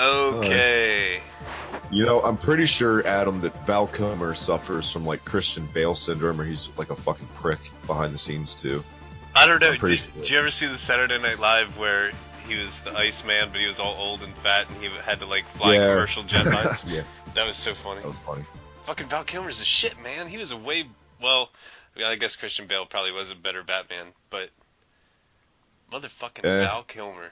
Okay. I'm pretty sure, Adam, that Val Kilmer suffers from like Christian Bale syndrome, or he's like a fucking prick behind the scenes too. I don't know. Pretty Did you ever see the Saturday Night Live where he was the Iceman, but he was all old and fat, and he had to like fly commercial jet lines? Yeah, That was so funny. that was funny. Fucking Val Kilmer's a shit, man. He was a way well. I guess Christian Bale probably was a better Batman, but motherfucking Val Kilmer,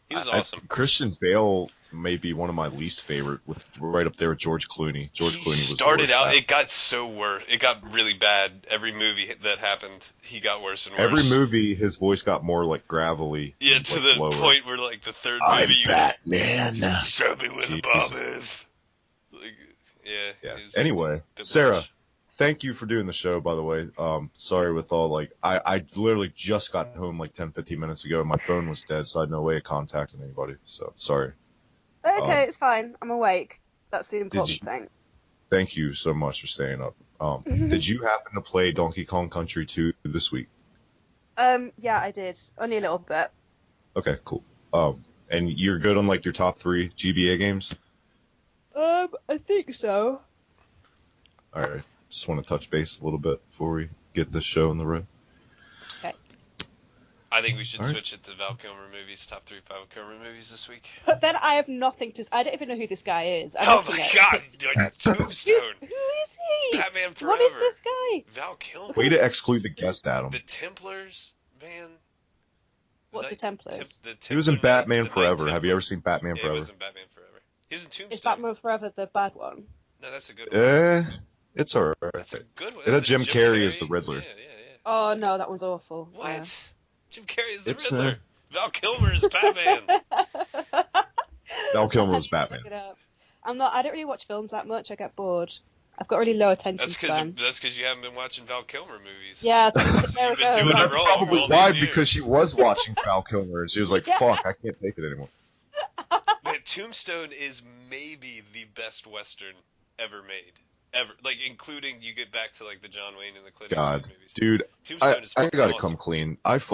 he was awesome. Christian Bale may be one of my least favorite, with right up there with George Clooney. Clooney was started out. It got so worse. It got really bad. Every movie that happened, he got worse and worse. Every movie, his voice got more like gravelly. Yeah, to the point where like the third movie, Batman. Show me where the bomb is. Like, yeah. Anyway, Sarah, thank you for doing the show, by the way. Sorry with all, like, I literally just got home like 10, 15 minutes ago, and my phone was dead, so I had no way of contacting anybody, so sorry. Okay, it's fine. I'm awake. That's the important thing. Thank you so much for staying up. Did you happen to play Donkey Kong Country 2 this week? Yeah, I did. Only a little bit. Okay, cool. And you're good on, like, your top 3 GBA games? I think so. Alright. Just want to touch base a little bit before we get this show on the road. Okay. I think we should switch it to Val Kilmer movies, top 3 Val Kilmer movies this week. But then I have nothing to... I don't even know who this guy is. Oh my god, Tombstone. Who is he? Batman Forever. What is this guy? Val Kilmer. Way to exclude the guest, Adam. The Templars, man. What's the Templars? He was in Batman Forever. Have you ever seen Batman Forever? He was in Batman Forever. He was in Tombstone. Is Batman Forever the bad one? No, that's a good one. It's alright. That's a good one. It had Jim Carrey as the Riddler. Yeah. Oh no, that one's awful. What? Yeah. Jim Carrey is the Riddler. Val Kilmer is Batman. Val Kilmer was Batman. I don't really watch films that much. I get bored. I've got really low attention span. That's because you haven't been watching Val Kilmer movies. Yeah, You've been doing it That's wrong probably all why, these years. because she was watching Val Kilmer and she was like, fuck, I can't take it anymore. Man, Tombstone is maybe the best Western ever made. Ever. Like, including, you get back to, like, the John Wayne and the Clint Eastwood movies. Dude, Tombstone is I gotta awesome. come clean. I've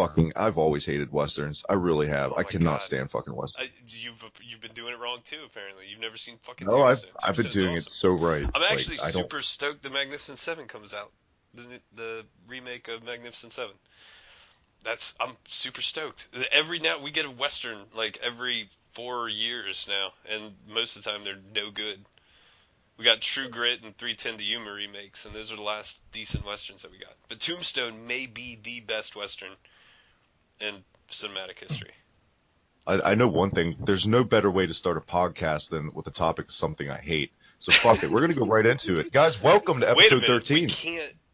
always hated Westerns. I really have. I cannot stand fucking Westerns. You've been doing it wrong, too, apparently. You've never seen fucking No, Tombstone. I've been doing it so right. I'm actually super stoked the Magnificent Seven comes out. The remake of Magnificent Seven. I'm super stoked. Now we get a Western, like, every 4 years now, and most of the time they're no good. We got True Grit and 310 to Yuma remakes, and those are the last decent Westerns that we got. But Tombstone may be the best Western in cinematic history. I know one thing. There's no better way to start a podcast than with a topic of something I hate. So fuck it. We're going to go right into it. Guys, welcome to episode 13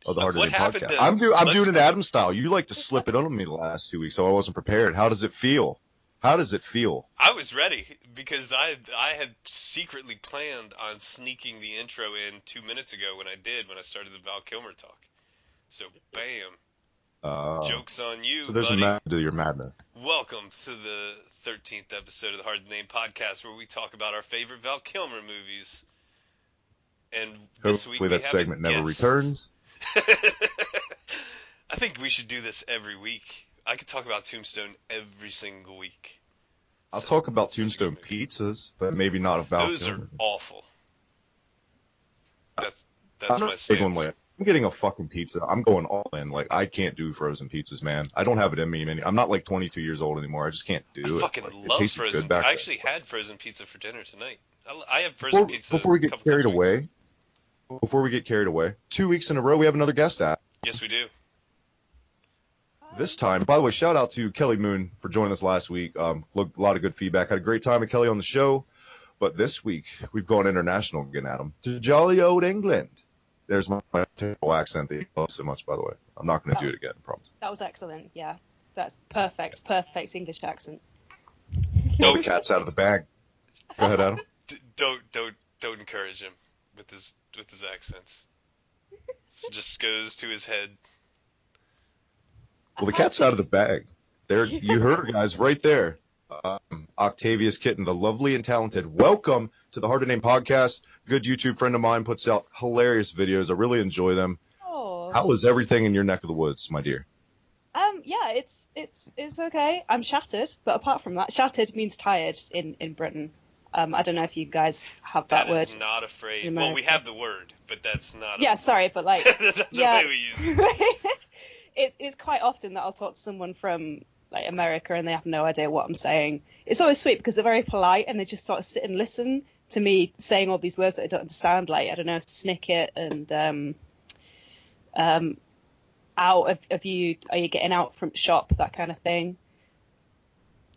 of the Hard to Name podcast. I'm doing it Adam style. You like to slip it on me the last 2 weeks, so I wasn't prepared. How does it feel? How does it feel? I was ready because I had secretly planned on sneaking the intro in 2 minutes ago when I started the Val Kilmer talk. So, bam. Joke's on you, So there's buddy. a method to your madness. Welcome to the 13th episode of the Hard to Name podcast, where we talk about our favorite Val Kilmer movies. And this Hopefully week that segment never returns. I think we should do this every week. I could talk about Tombstone every single week. I'll talk about Tombstone pizzas, but maybe not about Those Kilmer. are awful. That's I'm my not stance. big one way. I'm getting a fucking pizza. I'm going all in. Like, I can't do frozen pizzas, man. I don't have it in me. I'm not like 22 years old anymore. I just can't do it. I fucking like, love it tasted frozen. good back I then. actually had frozen pizza for dinner tonight. I have frozen pizza. Before we get a couple carried times a week. away, 2 weeks in a row, we have another guest at. Yes, we do. This time, by the way, shout out to Kelly Moon for joining us last week. A lot of good feedback. Had a great time with Kelly on the show. But this week, we've gone international again, Adam, to jolly old England. There's my terrible accent that you love so much, by the way. I'm not going to do it again, I promise. That was excellent, yeah. That's perfect English accent. The cat's out of the bag. Go ahead, Adam. Don't encourage him with his accents. It just goes to his head. Well, the cat's out of the bag. There, you heard her, guys, right there. Octavius Kitten, the lovely and talented. Welcome to the Hard to Name podcast. Good YouTube friend of mine puts out hilarious videos. I really enjoy them. Oh. How is everything in your neck of the woods, my dear? Yeah, it's okay. I'm shattered, but apart from that, shattered means tired in Britain. I don't know if you guys have that word. That is not a phrase. Well, we have the word, but that's not. Yeah, sorry, but like, the way we use it. It's quite often that I'll talk to someone from like America and they have no idea what I'm saying. It's always sweet because they're very polite and they just sort of sit and listen to me saying all these words that I don't understand. Like, I don't know, snicket and out of you, are you getting out from shop, that kind of thing.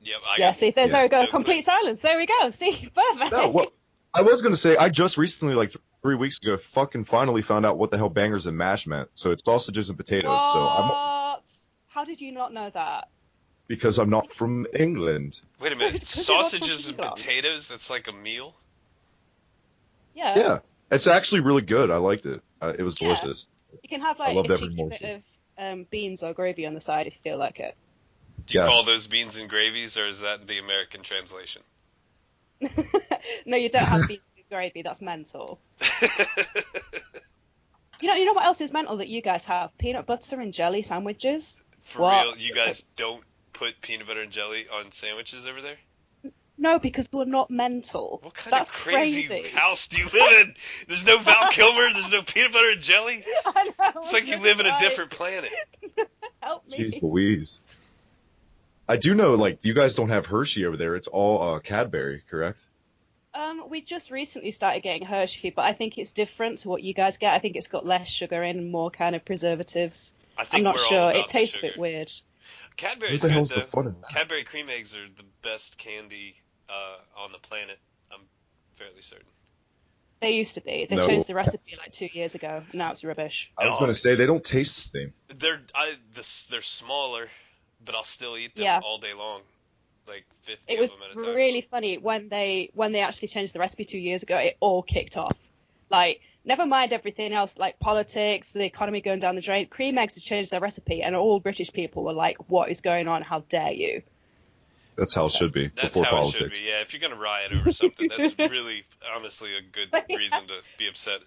Yep, see, there we go. Complete silence. There we go. See, perfect. No, well, I was going to say, I just recently, like 3 weeks ago, fucking finally found out what the hell bangers and mash meant. So it's sausages and potatoes. What? So How did you not know that? Because I'm not from England. Wait a minute. Sausages and potatoes? That's like a meal? Yeah. Yeah. It's actually really good. I liked it. It was delicious. You can have like a cheeky bit of beans or gravy on the side if you feel like it. Do you call those beans and gravies, or is that the American translation? No, you don't have beans and gravy. That's mental. You know what else is mental that you guys have? Peanut butter and jelly sandwiches. For real? You guys don't put peanut butter and jelly on sandwiches over there? No, because we're not mental. What kind of crazy house do you live in? There's no Val Kilmer. There's no peanut butter and jelly. I know. It's like you live in a different planet. Help me. Jeez Louise. I do know, like, you guys don't have Hershey over there. It's all Cadbury, correct? We just recently started getting Hershey, but I think it's different to what you guys get. I think it's got less sugar in and more kind of preservatives. I'm not sure. It tastes a bit weird. Cadbury's good, though. Fun in that? Cadbury cream eggs are the best candy on the planet. I'm fairly certain. They used to be. They changed the recipe like 2 years ago. Now it's rubbish. I was going to say, they don't taste the same. They're smaller, but I'll still eat them all day long. Like 50 it was of them at a time. Really funny when they actually changed the recipe 2 years ago. It all kicked off. Like, never mind everything else, like politics, the economy going down the drain. Cream eggs had changed their recipe, and all British people were like, "What is going on? How dare you?" That's how it should be. That's before how politics. It should be. Yeah, if you're gonna riot over something, that's really, honestly, a good reason to be upset.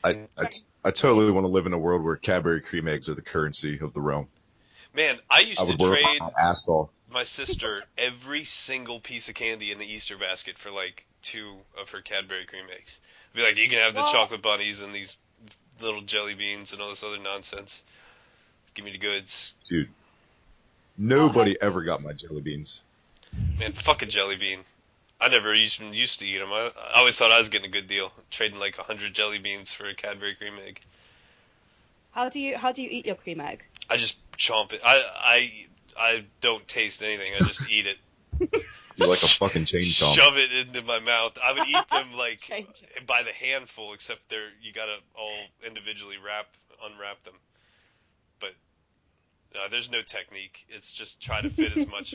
I totally want to live in a world where Cadbury cream eggs are the currency of the realm. Man, I used to trade my ass off. My sister every single piece of candy in the Easter basket for like 2 of her Cadbury cream eggs. I'd be like, you can have the chocolate bunnies and these little jelly beans and all this other nonsense. Give me the goods. Dude, nobody ever got my jelly beans. Man, fuck a jelly bean. I never even used to eat them. I always thought I was getting a good deal, trading like 100 jelly beans for a Cadbury cream egg. How do you eat your cream egg? I just chomp it. I don't taste anything. I just eat it. You're like a fucking chain chomp. Shove it into my mouth. I would eat them like by the handful, except you gotta all individually unwrap them. But there's no technique. It's just try to fit as much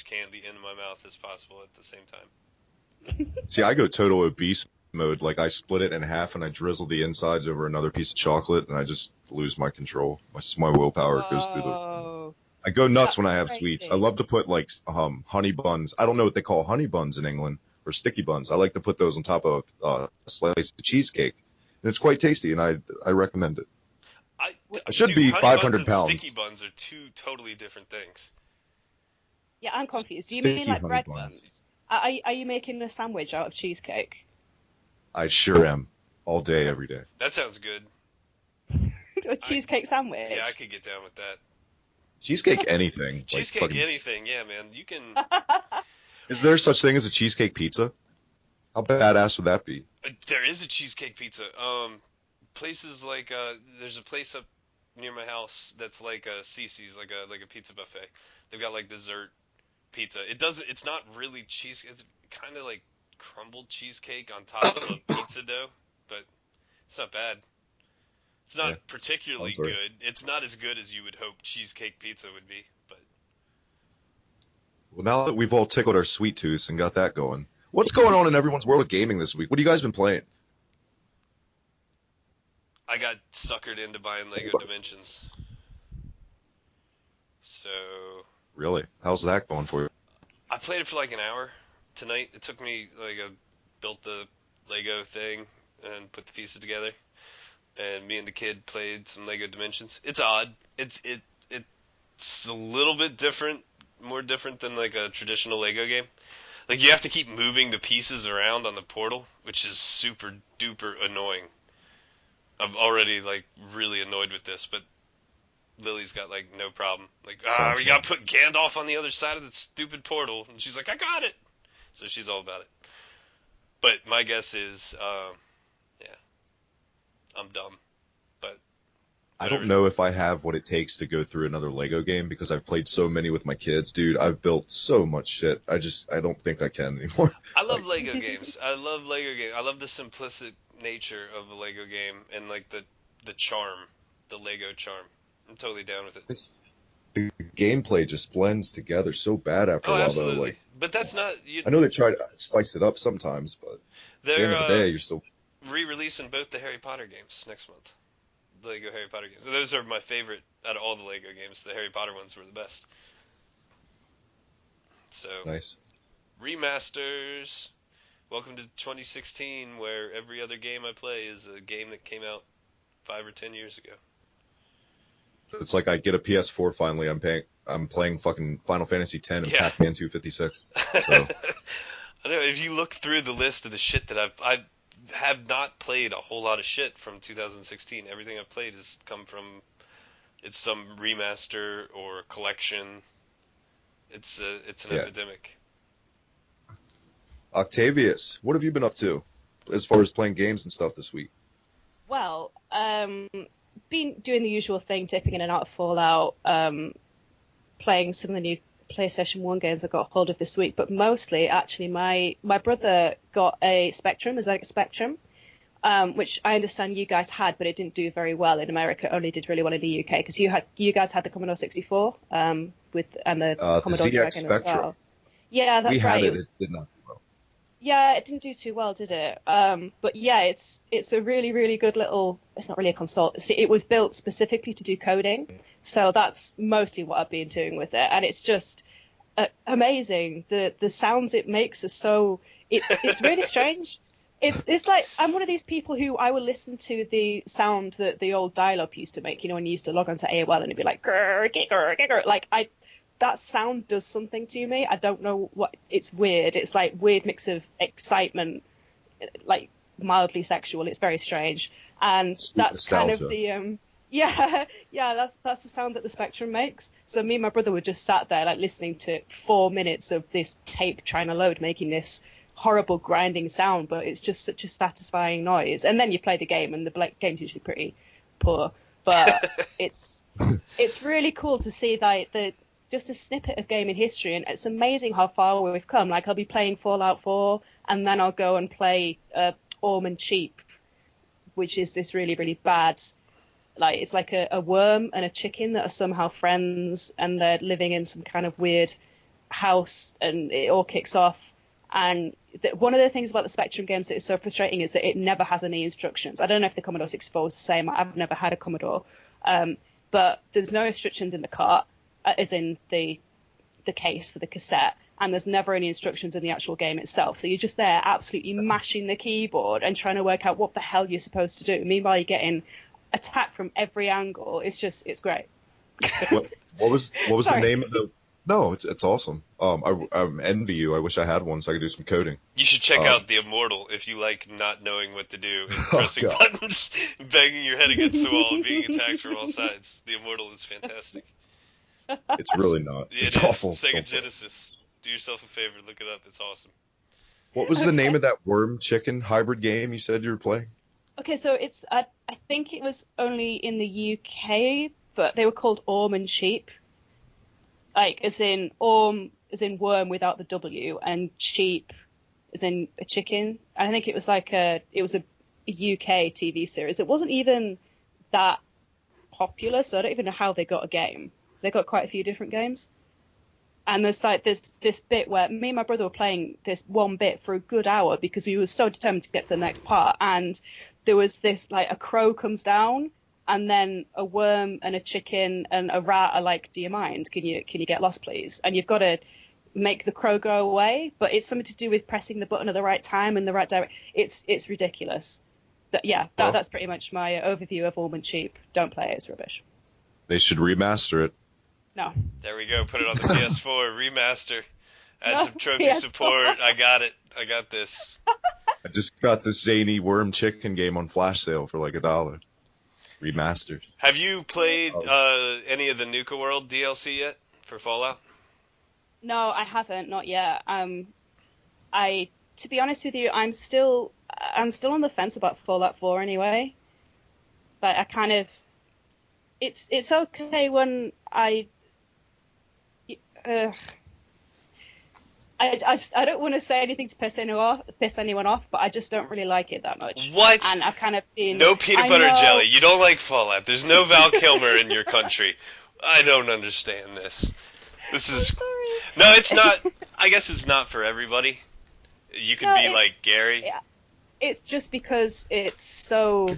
candy into my mouth as possible at the same time. See, I go total obese mode. Like, I split it in half and I drizzle the insides over another piece of chocolate, and I just lose my control. My willpower goes through the... I go nuts when I have sweets. I love to put, like, honey buns. I don't know what they call honey buns in England, or sticky buns. I like to put those on top of a slice of cheesecake, and it's quite tasty, and I recommend it. I should be 500 pounds. Sticky buns are 2 totally different things. Yeah, I'm confused. Do you mean like bread buns? Are you making a sandwich out of cheesecake? I sure am. All day, every day. That sounds good. A cheesecake sandwich? Yeah, I could get down with that. Cheesecake anything. Cheesecake anything, yeah, man. You can... Is there such thing as a cheesecake pizza? How badass would that be? There is a cheesecake pizza. Places like... there's a place up near my house that's like a Cece's, like a pizza buffet. They've got like dessert pizza. It's not really cheese. It's kind of like crumbled cheesecake on top of a pizza dough, but it's not bad. It's not particularly good. It's not as good as you would hope cheesecake pizza would be, but... Well, now that we've all tickled our sweet tooths and got that going, what's going on in everyone's world of gaming this week? What have you guys been playing? I got suckered into buying Lego Dimensions. So... Really? How's that going for you? I played it for like an hour tonight. It took me, built the Lego thing and put the pieces together. And me and the kid played some Lego Dimensions. It's odd. It's a little bit different, more different than like a traditional Lego game. Like, you have to keep moving the pieces around on the portal, which is super duper annoying. I'm already, like, really annoyed with this, but Lily's got, like, no problem. Like, we gotta put Gandalf on the other side of the stupid portal. And she's like, I got it! So she's all about it. But my guess is, yeah, I'm dumb. But I don't know if I have what it takes to go through another Lego game because I've played so many with my kids. Dude, I've built so much shit. I don't think I can anymore. I love Lego games. I love Lego games. I love the simplistic nature of a Lego game and, like, the charm, the Lego charm. I'm totally down with it. The gameplay just blends together so bad after a while, absolutely. though. Like, but that's not... I know they try to spice it up sometimes, but at the end of the day, you're still... re-releasing both the Harry Potter games next month. Lego Harry Potter games. Those are my favorite out of all the Lego games. The Harry Potter ones were the best. So nice. Remasters. Welcome to 2016, where every other game I play is a game that came out 5 or 10 years ago. It's like I get a PS4 finally. I'm playing fucking Final Fantasy X and Pac-Man 256. So. I know, if you look through the list of the shit that I have not played a whole lot of shit from 2016. Everything I've played has come from some remaster or collection. It's an epidemic. Octavius, what have you been up to as far as playing games and stuff this week? Well, been doing the usual thing, dipping in and out of Fallout, playing some of the new PlayStation 1 games I got hold of this week, but mostly, actually, my brother got a ZX Spectrum, which I understand you guys had, but it didn't do very well in America. It only did really well in the UK, because you guys had the Commodore 64 and the Commodore ZX Dragon Spectrum. as well. Yeah, that's right. We had it did not do well. Yeah, it didn't do too well, did it? But yeah, it's a really, really good little... It's not really a console. See, it was built specifically to do coding, so that's mostly what I've been doing with it, and it's just amazing. The sounds it makes are so... It's really strange. It's like, I'm one of these people who I will listen to the sound that the old dial-up used to make, when you used to log onto AOL and it'd be like, grr, grr, grr, grr. Like, that sound does something to me. I don't know what. It's weird. It's like weird mix of excitement, like mildly sexual. It's very strange, and that's kind of the that's the sound that the Spectrum makes. So me and my brother were just sat there like listening to 4 minutes of this tape trying to load, making this horrible grinding sound, but it's just such a satisfying noise. And then you play the game, and the game's usually pretty poor, but it's really cool to see like just a snippet of gaming history, and it's amazing how far we've come. Like, I'll be playing Fallout 4, and then I'll go and play Orm and Cheap, which is this really, really bad... Like, it's like a worm and a chicken that are somehow friends, and they're living in some kind of weird house, and it all kicks off. And one of the things about the Spectrum games that is so frustrating is that it never has any instructions. I don't know if the Commodore 64 is the same. I've never had a Commodore. But there's no instructions in the cart, as in the case for the cassette, and there's never any instructions in the actual game itself. So you're just there absolutely mashing the keyboard and trying to work out what the hell you're supposed to do. Meanwhile, you're getting attacked from every angle. It's great. What was the name of the... No, it's awesome. I envy you. I wish I had one so I could do some coding. You should check out The Immortal if you like not knowing what to do and pressing buttons, banging your head against the wall, and being attacked from all sides. The Immortal is fantastic. It's really not. It's awful. Sega Genesis. Do yourself a favor, look it up. It's awesome. What was the name of that worm chicken hybrid game you said you were playing? Okay, so it's I think it was only in the UK, but they were called Orm and Cheap. Like, as in Orm, as in worm without the W, and Cheap, as in a chicken. And I think it was like a UK TV series. It wasn't even that popular, so I don't even know how they got a game. They got quite a few different games. And there's like this bit where me and my brother were playing this one bit for a good hour because we were so determined to get to the next part. And there was this, like, a crow comes down, and then a worm and a chicken and a rat are like, do you mind? Can you get lost, please? And you've got to make the crow go away, but it's something to do with pressing the button at the right time and the right direction. It's ridiculous. That's pretty much my overview of Orm and Cheap. Don't play it, it's rubbish. They should remaster it. No. There we go. Put it on the PS4 remaster. Add some trophy support. I got it. I got this. I just got the zany worm chicken game on flash sale for like $1. Remastered. Have you played any of the Nuka World DLC yet for Fallout? No, I haven't, not yet. To be honest with you, I'm still on the fence about Fallout 4 anyway. But I kind of, it's okay when I don't want to say anything to piss anyone off, but I just don't really like it that much. What? And I've kind of been... No peanut butter jelly. You don't like Fallout. There's no Val Kilmer in your country. I don't understand this. This is... I'm sorry. No, it's not... I guess it's not for everybody. You could be like Gary. Yeah, it's just because it's so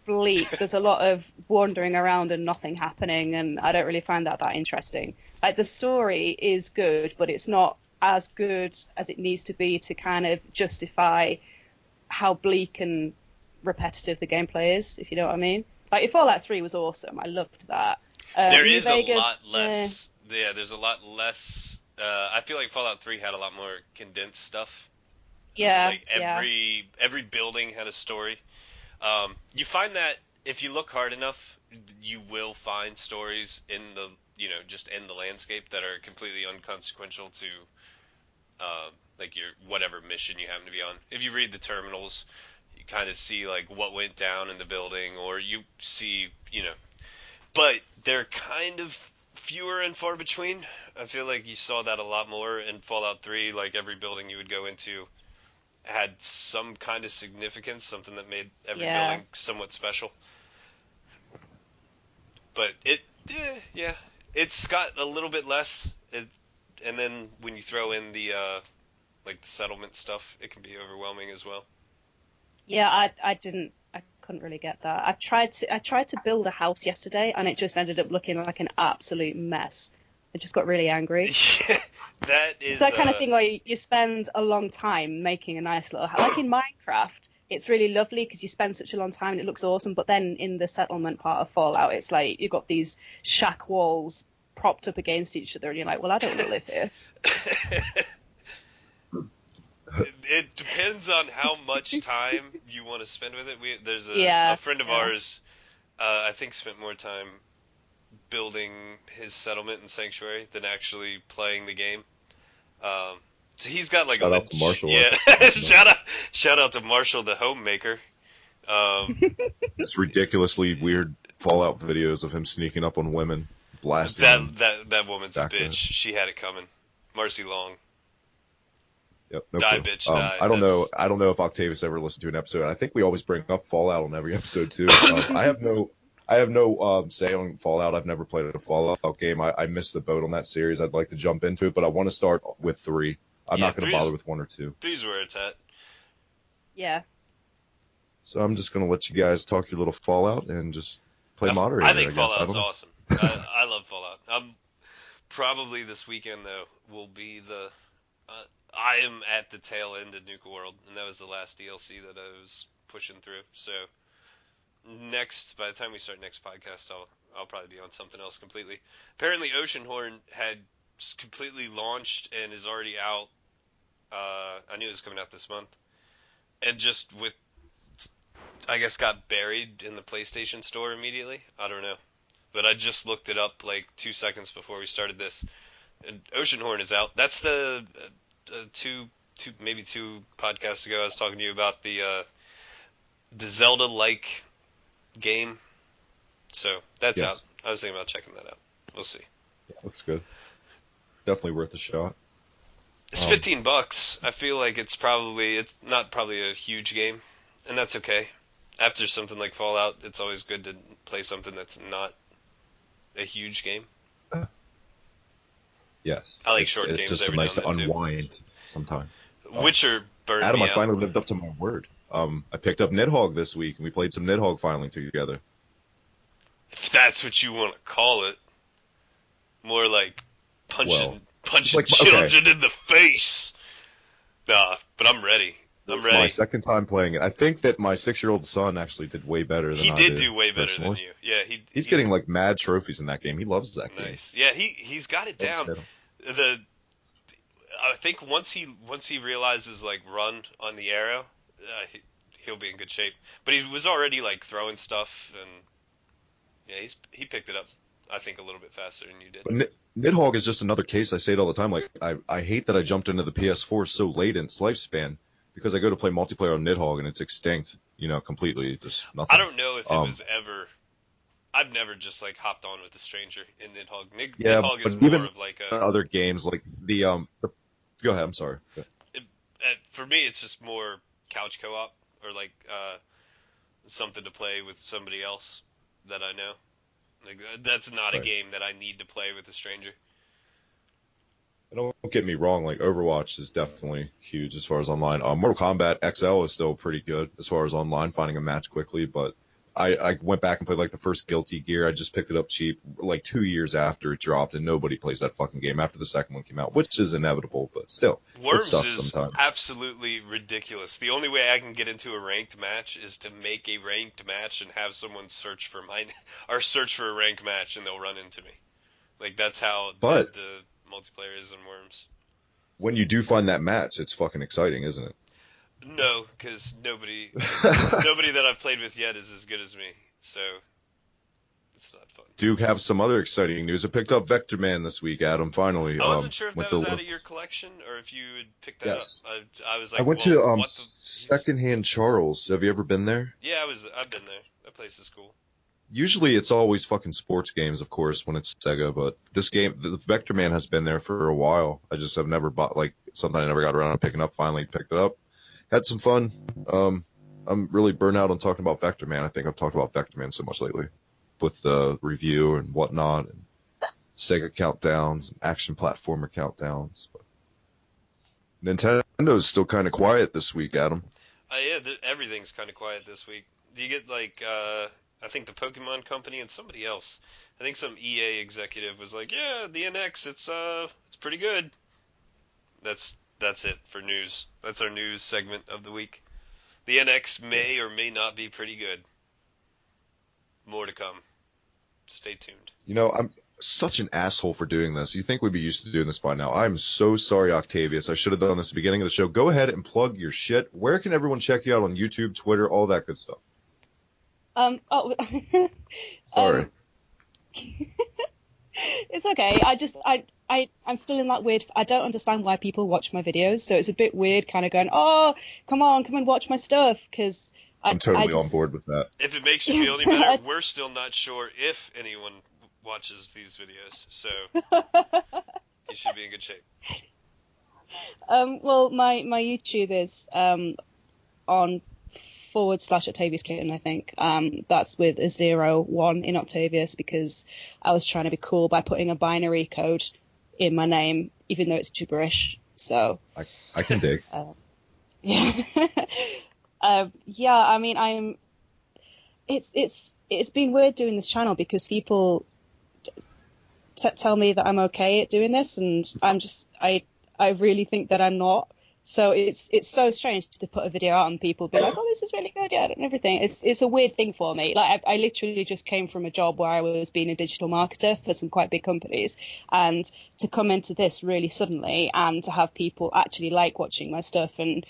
bleak. There's a lot of wandering around and nothing happening, and I don't really find that interesting. Like, the story is good, but it's not as good as it needs to be to kind of justify how bleak and repetitive the gameplay is, if you know what I mean. Like, if Fallout 3 was awesome, I loved that. There is a lot less. Yeah, there's a lot less. I feel like Fallout 3 had a lot more condensed stuff. Yeah. Like every building had a story. You find that if you look hard enough, you will find stories in the just in the landscape that are completely inconsequential to like your whatever mission you happen to be on. If you read the terminals, you kind of see like what went down in the building, or you see but they're kind of fewer and far between. I feel like you saw that a lot more in Fallout 3. Like, every building you would go into had some kind of significance, something that made every building somewhat special. But it's got a little bit less. And then when you throw in the like the settlement stuff, it can be overwhelming as well. Yeah, I couldn't really get that. I tried to build a house yesterday, and it just ended up looking like an absolute mess. I just got really angry. Yeah, that is... It's that kind of thing where you spend a long time making a nice little house. Like in Minecraft, it's really lovely because you spend such a long time and it looks awesome, but then in the settlement part of Fallout, it's like you've got these shack walls propped up against each other, and you're like, well, I don't want to live here. It depends on how much time you want to spend with it. There's a friend of ours, I think, spent more time building his settlement and sanctuary than actually playing the game. So he's got like shout out to Marshall. Yeah, shout out to Marshall, the homemaker. It's ridiculously weird Fallout videos of him sneaking up on women, blasting them. That woman's a bitch. She had it coming. Marcy Long. Yep, no die, clue. bitch, die. I don't know if Octavius ever listened to an episode. I think we always bring up Fallout on every episode too. I have no say on Fallout. I've never played a Fallout game. I missed the boat on that series. I'd like to jump into it, but I want to start with 3. I'm not going to bother with 1 or 2. 3's where it's at. Yeah. So I'm just going to let you guys talk your little Fallout and just play moderator. I think Fallout's awesome. I love Fallout. Probably this weekend though will be the. I am at the tail end of Nuka World, and that was the last DLC that I was pushing through. So by the time we start next podcast, I'll probably be on something else completely. Apparently, Oceanhorn had completely launched and is already out. I knew it was coming out this month, and just I guess got buried in the PlayStation Store immediately. I don't know, but I just looked it up like 2 seconds before we started this, and Oceanhorn is out. That's the maybe two podcasts ago, I was talking to you about the Zelda-like game. So that's out. I was thinking about checking that out. We'll see. Yeah, looks good. Definitely worth a shot. It's $15. I feel like it's not probably a huge game, and that's okay. After something like Fallout, it's always good to play something that's not a huge game. Yes. I like short games. It's just a nice unwind sometimes. Witcher burned Adam, me I finally lived up to my word. I picked up Nidhogg this week, and we played some Nidhogg filing together. If that's what you want to call it. More like punching children in the face. Nah, but I'm ready. I'm ready. My second time playing it. I think that my 6-year-old son actually did way better than I did. He did do way better than you. Yeah, he's getting like mad trophies in that game. He loves that game. Nice. Yeah, he's got it down. I think once he realizes like run on the arrow, he'll be in good shape. But he was already like throwing stuff, and yeah, he picked it up. I think a little bit faster than you did. But Nidhogg is just another case. I say it all the time. Like I hate that I jumped into the PS4 so late in its lifespan because I go to play multiplayer on Nidhogg and it's extinct. Completely just nothing. I don't know if it was ever. I've never just like hopped on with a stranger in Nidhogg. Nidhogg is more of like a other games like the Go ahead. I'm sorry. For me, it's just more couch co-op or like something to play with somebody else that I know. Like that's not a game that I need to play with a stranger. Don't get me wrong. Like Overwatch is definitely huge as far as online. Mortal Kombat XL is still pretty good as far as online finding a match quickly, but I went back and played like the first Guilty Gear. I just picked it up cheap like 2 years after it dropped, and nobody plays that fucking game after the second one came out, which is inevitable, but still, Worms it sucks is sometimes. Absolutely ridiculous. The only way I can get into a ranked match is to make a ranked match and have someone search for a ranked match, and they'll run into me. Like that's how the multiplayer is in Worms. When you do find that match, it's fucking exciting, isn't it? No, because nobody that I've played with yet is as good as me, so it's not fun. Do have some other exciting news. I picked up Vector Man this week, Adam, finally. I wasn't sure if that was out of your collection or if you had picked that up. I was like, I went to Secondhand Charles. Have you ever been there? Yeah, I've been there. That place is cool. Usually it's always fucking sports games, of course, when it's Sega, but this game, the Vector Man has been there for a while. I just have never bought, like, something I never got around to picking up, finally picked it up. Had some fun. I'm really burnt out on talking about Vector Man. I think I've talked about Vector Man so much lately with the review and whatnot, and Sega countdowns, and action platformer countdowns. But Nintendo's still kind of quiet this week, Adam. Yeah, everything's kind of quiet this week. Do you get, like, I think the Pokemon Company and somebody else. I think some EA executive was like, yeah, the NX, it's pretty good. That's it for news. That's our news segment of the week. The NX may or may not be pretty good. More to come. Stay tuned. I'm such an asshole for doing this. You think we'd be used to doing this by now. I'm so sorry, Octavius. I should have done this at the beginning of the show. Go ahead and plug your shit. Where can everyone check you out on YouTube, Twitter, all that good stuff? Sorry. It's okay. I'm still in that weird. I don't understand why people watch my videos, so it's a bit weird, kind of going, "Oh, come and watch my stuff," because I'm totally on board with that. If it makes you feel any better, we're still not sure if anyone watches these videos, so you should be in good shape. Well, my YouTube is on /Octavius Kitten, I think. That's with a 0, 1 in Octavius because I was trying to be cool by putting a binary code in my name, even though it's gibberish. So I can dig. Yeah. Yeah, I mean, it's been weird doing this channel because people tell me that I'm okay at doing this, and I really think that I'm not. So it's so strange to put a video out and people be like, "Oh, this is really good," yeah, and everything. It's a weird thing for me. Like I literally just came from a job where I was being a digital marketer for some quite big companies, and to come into this really suddenly and to have people actually like watching my stuff and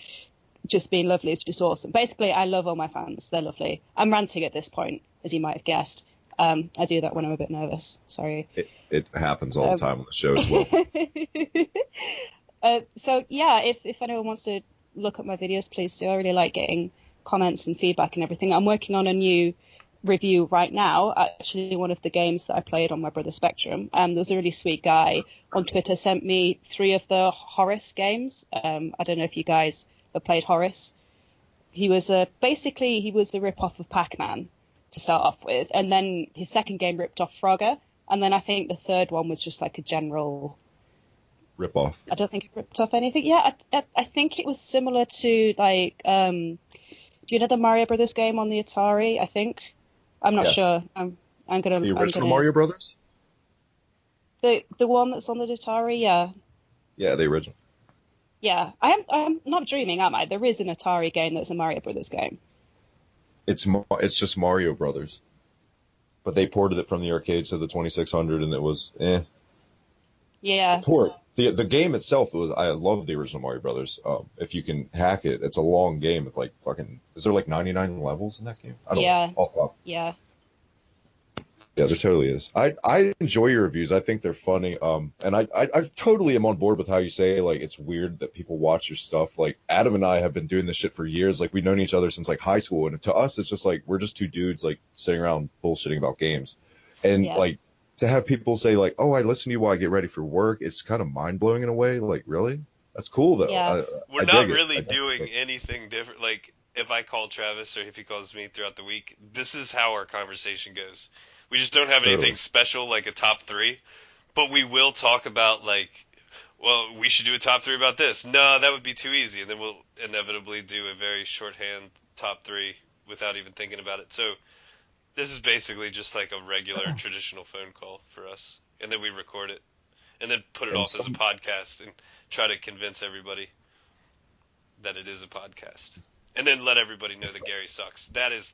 just being lovely is just awesome. Basically, I love all my fans. They're lovely. I'm ranting at this point, as you might have guessed. I do that when I'm a bit nervous. Sorry. It happens all the time on the show as well. So yeah, if anyone wants to look at my videos, please do. I really like getting comments and feedback and everything. I'm working on a new review right now. Actually, one of the games that I played on my brother's Spectrum. There was a really sweet guy on Twitter sent me 3 of the Horus games. I don't know if you guys have played Horus. He was basically the rip-off of Pac-Man to start off with, and then his second game ripped off Frogger, and then I think the third one was just like a general rip off. I don't think it ripped off anything. Yeah, I think it was similar to like do you know the Mario Brothers game on the Atari? I think. I'm not sure. I'm gonna. The original Mario Brothers. The one that's on the Atari, yeah. Yeah, the original. Yeah, I'm not dreaming, am I? There is an Atari game that's a Mario Brothers game. It's just Mario Brothers, but they ported it from the arcades to the 2600, and it was Yeah. The game itself I love the original Mario Brothers. If you can hack it, it's a long game with like fucking. Is there like 99 levels in that game? I don't know. Off top. Yeah. Yeah, there totally is. I enjoy your reviews. I think they're funny. And I totally am on board with how you say like it's weird that people watch your stuff. Like Adam and I have been doing this shit for years. Like we've known each other since like high school, and to us it's just like we're just two dudes like sitting around bullshitting about games. And like to have people say like, "Oh, I listen to you while I get ready for work," it's kind of mind blowing in a way. Like really, that's cool though. Yeah. We're not really doing anything different. Like if I call Travis or if he calls me throughout the week, this is how our conversation goes. We just don't have anything special like a top 3, but we will talk about like, well, we should do a top 3 about this. No, that would be too easy, and then we'll inevitably do a very shorthand top 3 without even thinking about it. So this is basically just like a regular traditional phone call for us, and then we record it, and then put it off as a podcast and try to convince everybody that it is a podcast. And then let everybody know that Gary sucks. That's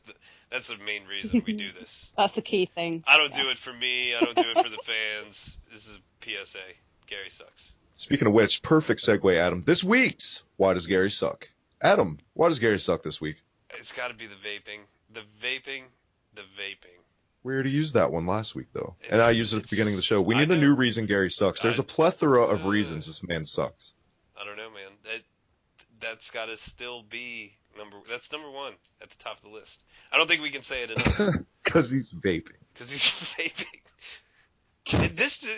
the main reason we do this. That's the key thing. I don't do it for me. I don't do it for the fans. This is a PSA. Gary sucks. Speaking of which, perfect segue, Adam. This week's Why Does Gary Suck? Adam, why does Gary suck this week? It's got to be the vaping. The vaping. We already used that one last week, though. And I used it at the beginning of the show. We need a new reason Gary sucks. There's a plethora of reasons this man sucks. I don't know, man. That's got to still be that's number 1 at the top of the list. I don't think we can say it enough. Because he's vaping.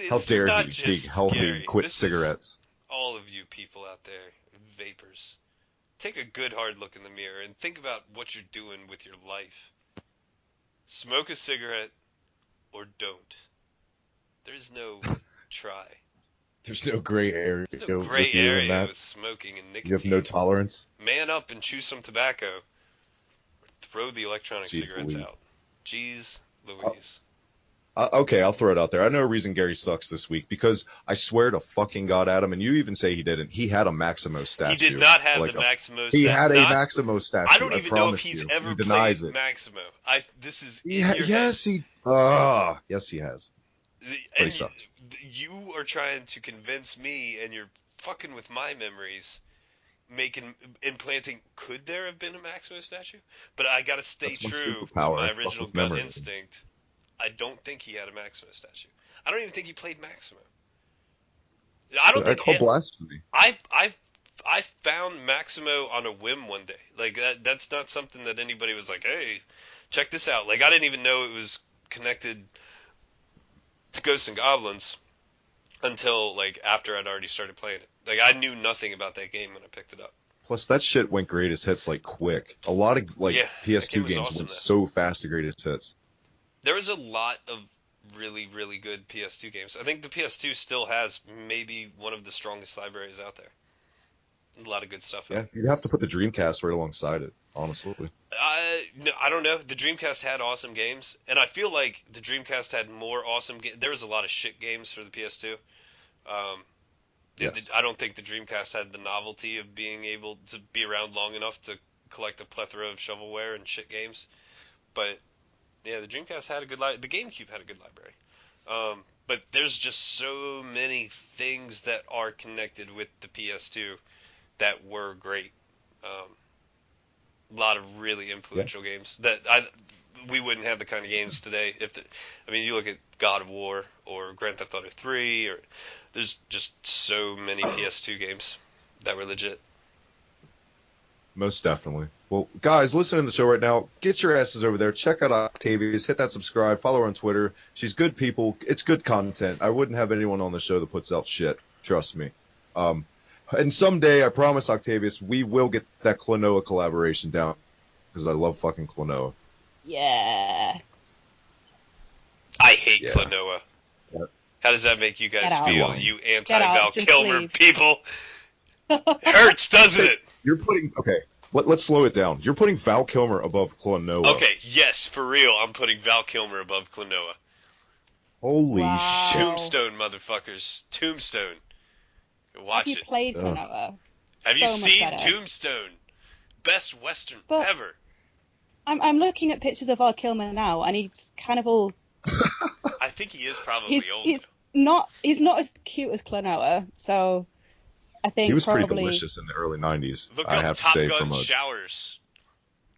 How dare he, big, healthy, quit cigarettes. All of you people out there, vapors, take a good hard look in the mirror and think about what you're doing with your life. Smoke a cigarette or don't. There's no try. There's no gray area. There's no gray area with smoking and nicotine. You have no tolerance. Man up and chew some tobacco. Or throw the electronic cigarettes out. Jeez Louise. Okay, I'll throw it out there. I know a reason Gary sucks this week, because I swear to fucking God, Adam, and you even say he didn't. He had a Maximo statue. He did not have the Maximo statue. He had a Maximo statue. I don't even know if he's ever played Maximo. Yes, he has. But he sucks. You are trying to convince me, and you're fucking with my memories, implanting. Could there have been a Maximo statue? But I gotta stay true to my original gut instinct. I don't think he had a Maximo statue. I don't even think he played Maximo. I call blasphemy. I found Maximo on a whim one day. Like that's not something that anybody was like, hey, check this out. Like I didn't even know it was connected to Ghosts and Goblins until like after I'd already started playing it. Like I knew nothing about that game when I picked it up. Plus that shit went greatest hits like quick. A lot of PS2 games went so fast to greatest hits. There was a lot of really, really good PS2 games. I think the PS2 still has maybe one of the strongest libraries out there. A lot of good stuff. Yeah, you have to put the Dreamcast right alongside it, honestly. No, I don't know. The Dreamcast had awesome games, and I feel like the Dreamcast had more awesome games. There was a lot of shit games for the PS2. Yes. I don't think the Dreamcast had the novelty of being able to be around long enough to collect a plethora of shovelware and shit games. But yeah, the Dreamcast had a good library. The GameCube had a good library. But there's just so many things that are connected with the PS2 that were great. A lot of really influential games that we wouldn't have the kind of games today. You look at God of War or Grand Theft Auto 3, or there's just so many PS2 games that were legit. Most definitely. Well, guys, listening to the show right now, get your asses over there. Check out Octavius. Hit that subscribe. Follow her on Twitter. She's good people. It's good content. I wouldn't have anyone on the show that puts out shit. Trust me. And someday, I promise, Octavius, we will get that Klonoa collaboration down, because I love fucking Klonoa. Yeah. I hate Klonoa. Yeah. How does that make you guys feel, you anti-Val Kilmer people? It hurts, doesn't it? You're putting... Okay, let's slow it down. You're putting Val Kilmer above Klonoa. Okay, yes, for real, I'm putting Val Kilmer above Klonoa. Holy shit. Tombstone, motherfuckers. Tombstone. Watch it. Have you played Klonoa? Have you seen Tombstone? Best Western ever. I'm looking at pictures of Val Kilmer now, and he's kind of all... I think he is probably old. he's not as cute as Klonoa, so I think he was probably... pretty delicious in the early 90s. Look I up have to Top say, Gun from a showers.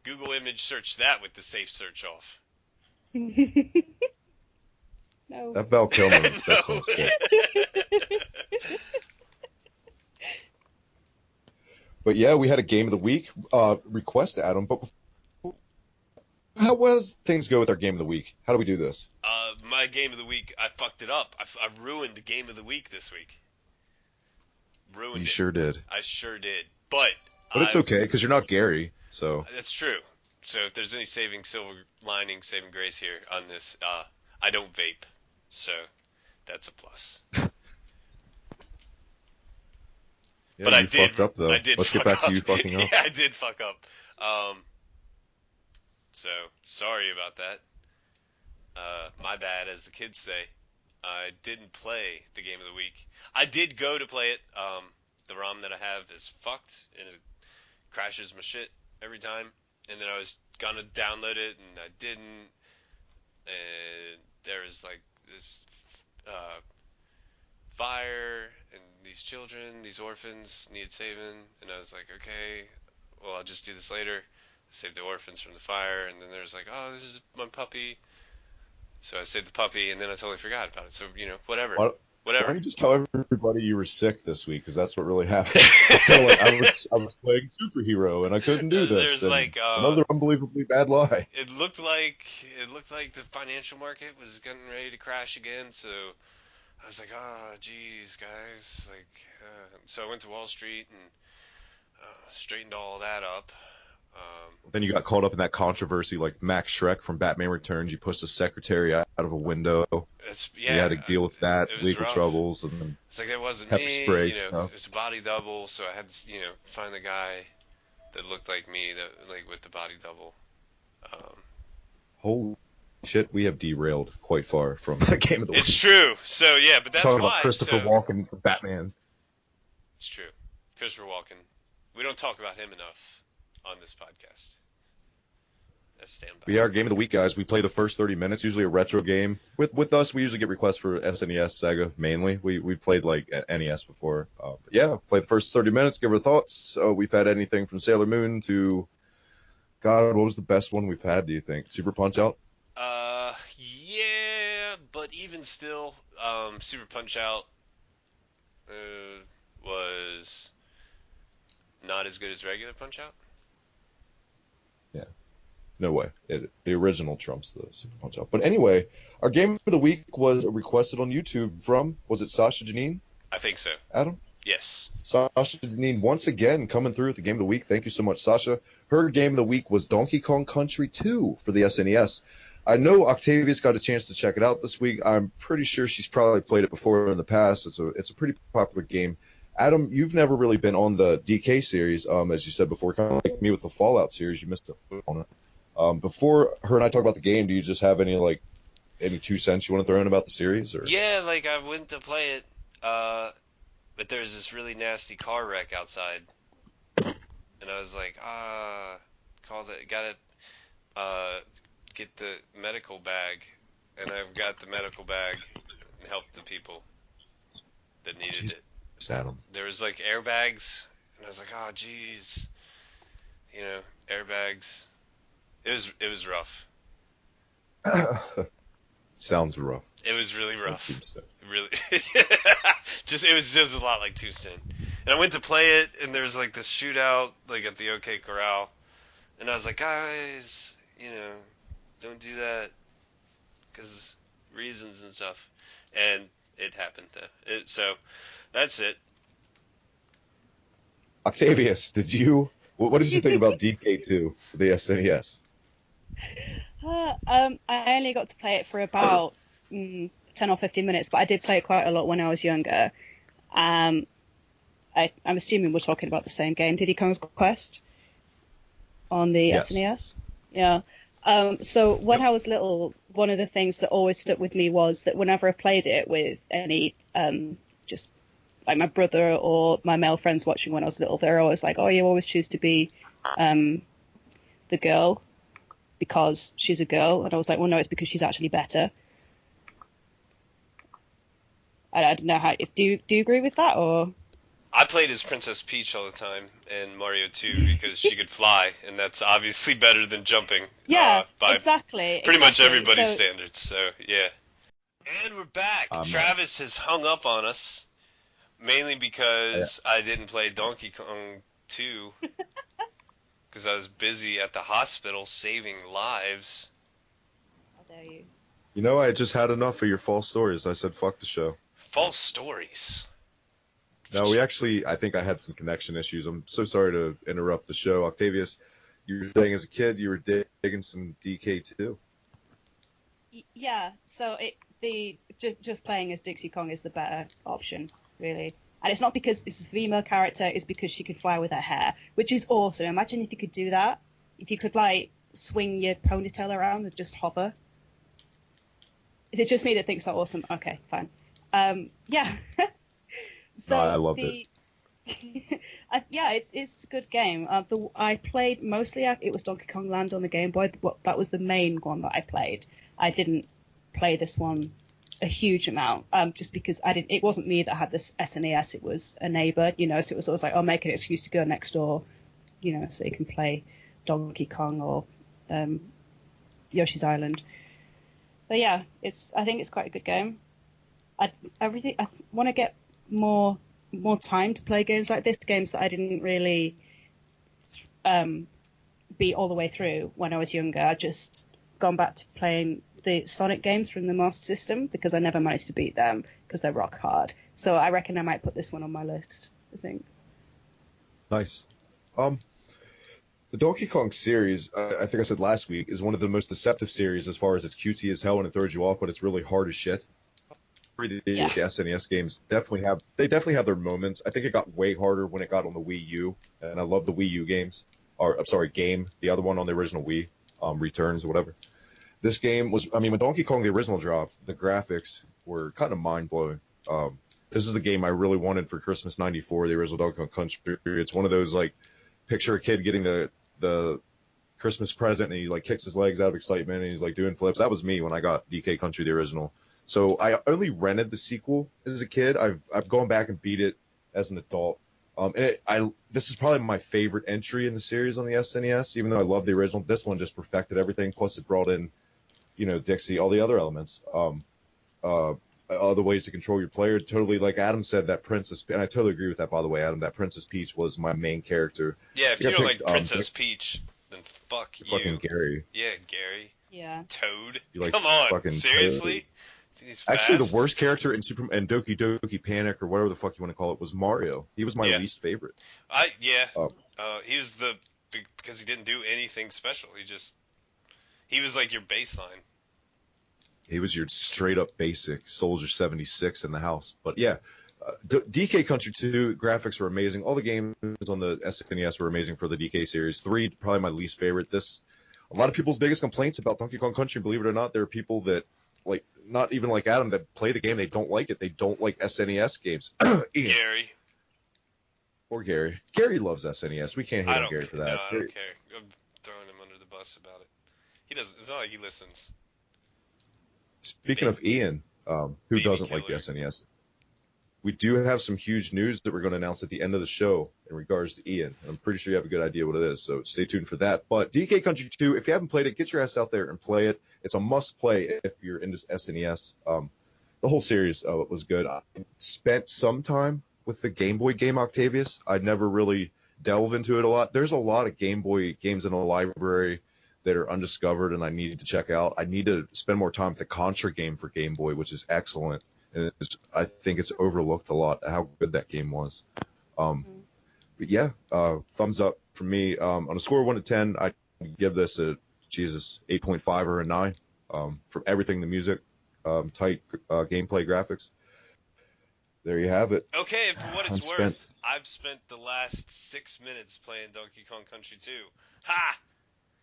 Google image search that with the safe search off. No. That Val Kilmer was excellent skit. But yeah, we had a game of the week request, Adam. But how was things go with our game of the week? How do we do this? My game of the week, I fucked it up. I ruined the game of the week this week. Ruined it. You sure did. I sure did. But it's okay, because you're not Gary, so... That's true. So if there's any saving grace here on this, I don't vape. So that's a plus. Yeah, but I did fucked up, though. Let's get back to you fucking up. Yeah, I did fuck up. So sorry about that. My bad, as the kids say. I didn't play the game of the week. I did go to play it. The ROM that I have is fucked, and it crashes my shit every time. And then I was gonna download it, and I didn't. And there was like this fire, and these children, these orphans, need saving. And I was like, okay, well, I'll just do this later. Save the orphans from the fire, and then there's like, oh, this is my puppy. So I saved the puppy, and then I totally forgot about it. So, whatever. Whatever. Why don't you just tell everybody you were sick this week? Because that's what really happened. I feel like I was playing superhero, and I couldn't do this. There's like another unbelievably bad lie. It looked like the financial market was getting ready to crash again. So I was like, oh, geez, guys. So I went to Wall Street and straightened all that up. Then you got caught up in that controversy, like Max Schreck from Batman Returns. You pushed a secretary out of a window. You had to deal with that, legal troubles, and then it's like it wasn't pepper me. spray stuff. It's a body double, so I had to, find the guy that looked like me, with the body double. Holy shit, we have derailed quite far from the game of the week. It's true. So yeah, but that's talking why. About Christopher Walken for Batman. It's true, Christopher Walken. We don't talk about him enough on this podcast. Our game of the week, guys. We play the first 30 minutes, usually a retro game. With us, we usually get requests for SNES, Sega, mainly. We played like NES before. Play the first 30 minutes, give our thoughts. So we've had anything from Sailor Moon to, God, what was the best one we've had, do you think? Super Punch-Out? Yeah, but even still, Super Punch-Out was not as good as regular Punch-Out. Yeah. No way. The original trumps the Super Punch-Out. But anyway, our game for the week was requested on YouTube from, was it Sasha Janine? I think so. Adam? Yes. Sasha Janine, once again, coming through with the game of the week. Thank you so much, Sasha. Her game of the week was Donkey Kong Country 2 for the SNES. I know Octavia's got a chance to check it out this week. I'm pretty sure she's probably played it before in the past. It's a pretty popular game. Adam, you've never really been on the DK series, as you said before, kind of like me with the Fallout series. You missed a foot on it. Before her and I talk about the game, do you just have any 2 cents you want to throw in about the series? Or? Yeah, I went to play it, but there's this really nasty car wreck outside, and I was like, get the medical bag, and I've got the medical bag and helped the people that needed it. Adam. There was airbags, and I was like, oh, jeez, airbags. It was rough. Sounds rough. It was really rough. Really, it was just a lot like Tombstone. And I went to play it, and there was this shootout at the OK Corral, and I was like, guys, don't do that, because reasons and stuff. And it happened. So that's it. Octavius, what did you think about DK2 for the SNES? I only got to play it for about 10 or 15 minutes, but I did play it quite a lot when I was younger. I'm assuming we're talking about the same game, Diddy Kong's Quest, on the SNES. Yeah. So when I was little, one of the things that always stuck with me was that whenever I played it with any, just like my brother or my male friends watching when I was little, they're always like, oh, you always choose to be the girl because she's a girl. And I was like, well, no, it's because she's actually better. I don't know how. If do you agree with that or? I played as Princess Peach all the time in Mario 2 because she could fly, and that's obviously better than jumping. Yeah, By exactly. pretty much Exactly. everybody's So standards. So yeah. And we're back. Um, Travis has hung up on us, mainly I, because I didn't play Donkey Kong 2 because I was busy at the hospital saving lives. how dare you? I just had enough of your false stories. I said, fuck the show. False stories. No, I think I had some connection issues. I'm so sorry to interrupt the show. Octavius, you were saying as a kid you were digging some DK2. Yeah. So just playing as Dixie Kong is the better option, really. And it's not because it's a female character, it's because she could fly with her hair, which is awesome. Imagine if you could do that. If you could, like, swing your ponytail around and just hover. Is it just me that thinks that's awesome? Okay, fine. Yeah. So No, I loved it. Yeah, it's a good game. I played mostly, it was Donkey Kong Land on the Game Boy. That was the main one that I played. I didn't play this one a huge amount, just because it wasn't me that had this SNES. It was a neighbor, so it was always like, oh, make an excuse to go next door, so you can play Donkey Kong or Yoshi's Island. But yeah, I think it's quite a good game. I want to get more time to play games like this, games that I didn't really beat all the way through when I was younger. I just gone back to playing the Sonic games from the Master System because I never managed to beat them because they're rock hard. So I reckon I might put this one on my list, I think. Nice. The Donkey Kong series, I think I said last week, is one of the most deceptive series as far as it's cutesy as hell and it throws you off, but it's really hard as shit. The SNES games definitely have their moments. I think it got way harder when it got on the Wii U, and I love the Wii U games. Game, the other one on the original Wii, Returns or whatever. This game was, when Donkey Kong the original dropped, the graphics were kind of mind blowing. This is the game I really wanted for Christmas '94, the original Donkey Kong Country. It's one of those, like, picture a kid getting the Christmas present and he, like, kicks his legs out of excitement and he's, like, doing flips. That was me when I got DK Country the original. So I only rented the sequel as a kid. I've gone back and beat it as an adult. This is probably my favorite entry in the series on the SNES, even though I love the original. This one just perfected everything. Plus it brought in, Dixie, all the other elements. Other ways to control your player. Totally, like Adam said, that Princess, and I totally agree with that, by the way, Adam, that Princess Peach was my main character. Yeah, if you don't like Princess Peach, then fuck you. Fucking Gary. Yeah, Gary. Yeah. Toad. Like, come on, seriously? Actually, the worst character in Doki Doki Panic or whatever the fuck you want to call it was Mario. He was my least favorite. He was because he didn't do anything special. He was like your baseline. He was your straight up basic Soldier 76 in the house. But yeah, DK Country 2 graphics were amazing. All the games on the SNES were amazing for the DK series. 3 probably my least favorite. A lot of people's biggest complaints about Donkey Kong Country, believe it or not, there are people that, like, not even like Adam, that play the game, they don't like it. They don't like SNES games. Gary. Or Gary. Gary loves SNES. We can't hate on Gary for that. No, I don't care. I'm throwing him under the bus about it. He doesn't. It's not like he listens. Speaking of Ian, who doesn't like the SNES, we do have some huge news that we're going to announce at the end of the show in regards to Ian. I'm pretty sure you have a good idea what it is, so stay tuned for that. But DK Country 2, if you haven't played it, get your ass out there and play it. It's a must-play if you're into SNES. The whole series was good. I spent some time with the Game Boy game Octavius. I'd never really delve into it a lot. There's a lot of Game Boy games in the library that are undiscovered and I need to check out. I need to spend more time with the Contra game for Game Boy, which is excellent. And I think it's overlooked a lot how good that game was. But yeah, thumbs up from me. On a score of 1 to 10, I'd give this a 8.5 or a 9. From everything, the music, tight gameplay, graphics. There you have it. Okay, for what it's worth, I've spent the last 6 minutes playing Donkey Kong Country 2. Ha!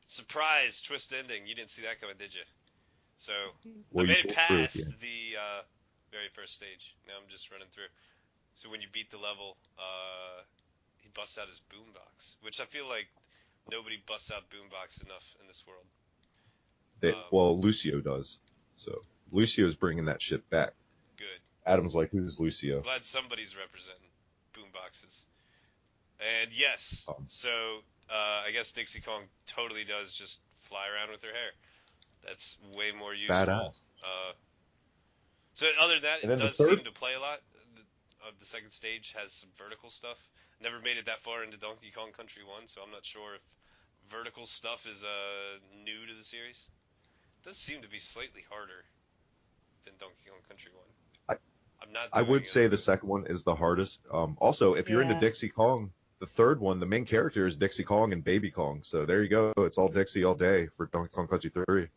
Surprise twist ending. You didn't see that coming, did you? So I made it past the very first stage. Now I'm just running through. So when you beat the level, he busts out his boombox, which I feel like nobody busts out boombox enough in this world. Well, Lucio does. So Lucio's bringing that shit back. Good. Adam's like, who's Lucio? Glad somebody's representing boomboxes. And yes, so I guess Dixie Kong totally does just fly around with her hair. That's way more useful. Badass. So other than that, it does seem to play a lot. The second stage has some vertical stuff. Never made it that far into Donkey Kong Country 1, so I'm not sure if vertical stuff is new to the series. It does seem to be slightly harder than Donkey Kong Country 1. I would say the second one is the hardest. Also, if you're into Dixie Kong, the third one, the main character is Dixie Kong and Baby Kong. So there you go. It's all Dixie all day for Donkey Kong Country 3.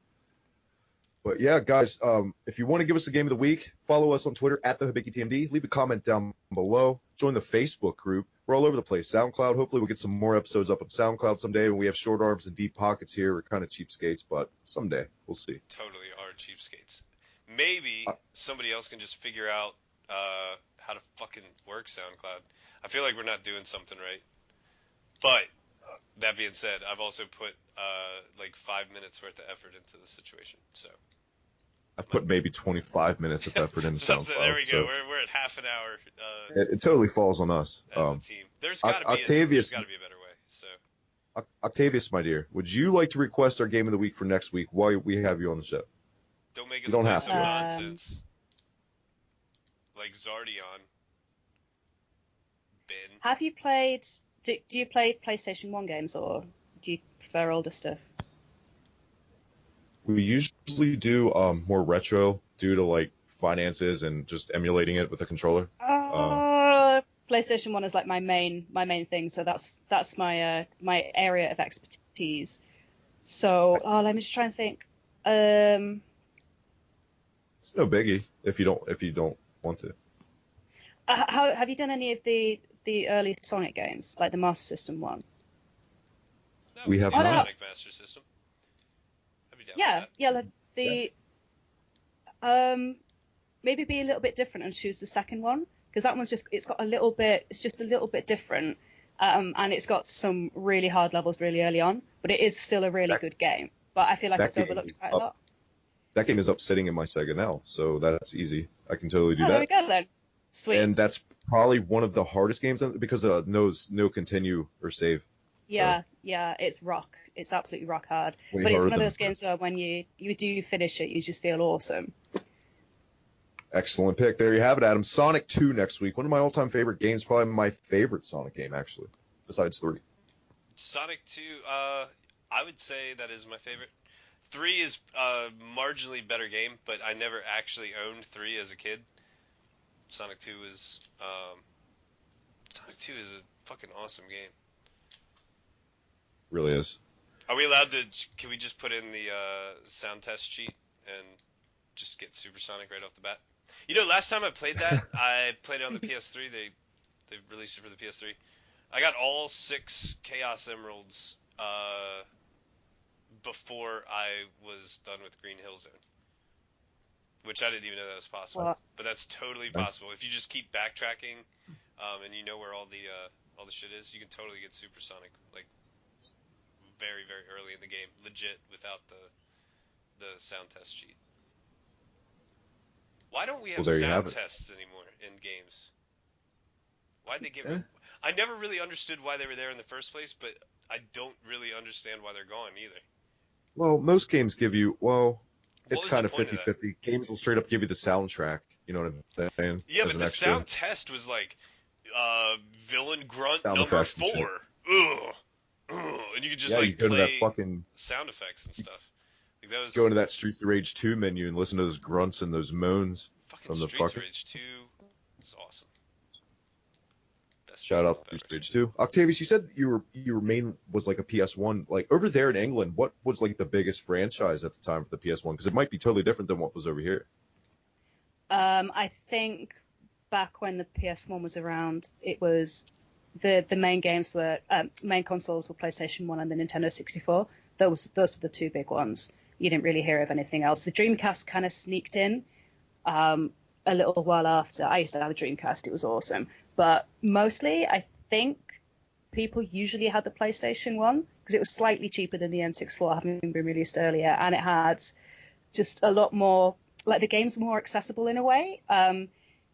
But yeah, guys, if you want to give us a game of the week, follow us on Twitter at @TheHibikkiTMD. Leave a comment down below. Join the Facebook group. We're all over the place. SoundCloud. Hopefully we'll get some more episodes up on SoundCloud someday when we have short arms and deep pockets here. We're kind of cheapskates, but someday. We'll see. Totally are cheapskates. Maybe somebody else can just figure out how to fucking work SoundCloud. I feel like we're not doing something right. But that being said, I've also put like 5 minutes worth of effort into the situation. So I've put maybe 25 minutes of effort into SoundCloud. So there we go. We're at half an hour. It totally falls on us. As a team. There's got to be a better way. So Octavius, my dear, would you like to request our game of the week for next week while we have you on the show? Don't make us play some nonsense. Like Zardion. Ben. Have you played... Do you play PlayStation 1 games, or do you prefer older stuff? We usually do more retro due to like finances and just emulating it with a controller. PlayStation 1 is like my main thing, so that's my my area of expertise. So let me just try and think. It's no biggie if you don't want to. How have you done any of the early Sonic games, like the Master System one? No, we have not. Sonic Master System. Maybe be a little bit different and choose the second one, because that one's it's just a little bit different, and it's got some really hard levels really early on, but it is still a really good game. But I feel like it's overlooked quite a lot. That game is up sitting in my Sega now, so that's easy. I can totally do that. There we go then. Sweet. And that's probably one of the hardest games because no continue or save. Yeah, it's rock. It's absolutely rock hard. But it's one of those games where when you do finish it, you just feel awesome. Excellent pick. There you have it, Adam. Sonic 2 next week. One of my all-time favorite games, probably my favorite Sonic game, actually, besides 3. Sonic 2, I would say that is my favorite. 3 is a marginally better game, but I never actually owned 3 as a kid. Sonic 2 is a fucking awesome game. Really is. Are we allowed to? Can we just put in the sound test cheat and just get Supersonic right off the bat? You know, last time I played that, I played it on the PS3. They released it for the PS3. I got all 6 Chaos Emeralds before I was done with Green Hill Zone. Which I didn't even know that was possible, but that's totally possible. If you just keep backtracking, and you know where all the shit is, you can totally get Supersonic like very very early in the game, legit without the sound test cheat. Why don't we have sound tests anymore in games? Why'd they give? I never really understood why they were there in the first place, but I don't really understand why they're gone either. Well, most games give you It's kind of 50-50. Games will straight up give you the soundtrack. You know what I'm saying? Yeah, but the sound test was like, villain grunt number 4. Ugh. And you could just you go play to that fucking sound effects and stuff. Like that was... Go into that Streets of Rage 2 menu and listen to those grunts and those moans. From the Streets of Rage 2 was awesome. Shout out to Streets of Rage 2. Octavius, you said your main was like a PS1. Like over there in England, what was like the biggest franchise at the time for the PS1? Because it might be totally different than what was over here. I think back when the PS1 was around, it was the main games were main consoles were PlayStation 1 and the Nintendo 64. Those were the 2 big ones. You didn't really hear of anything else. The Dreamcast kind of sneaked in a little while after. I used to have a Dreamcast. It was awesome. But mostly, I think people usually had the PlayStation 1 because it was slightly cheaper than the N64, having been released earlier, and it had just a lot more, like the games were more accessible in a way.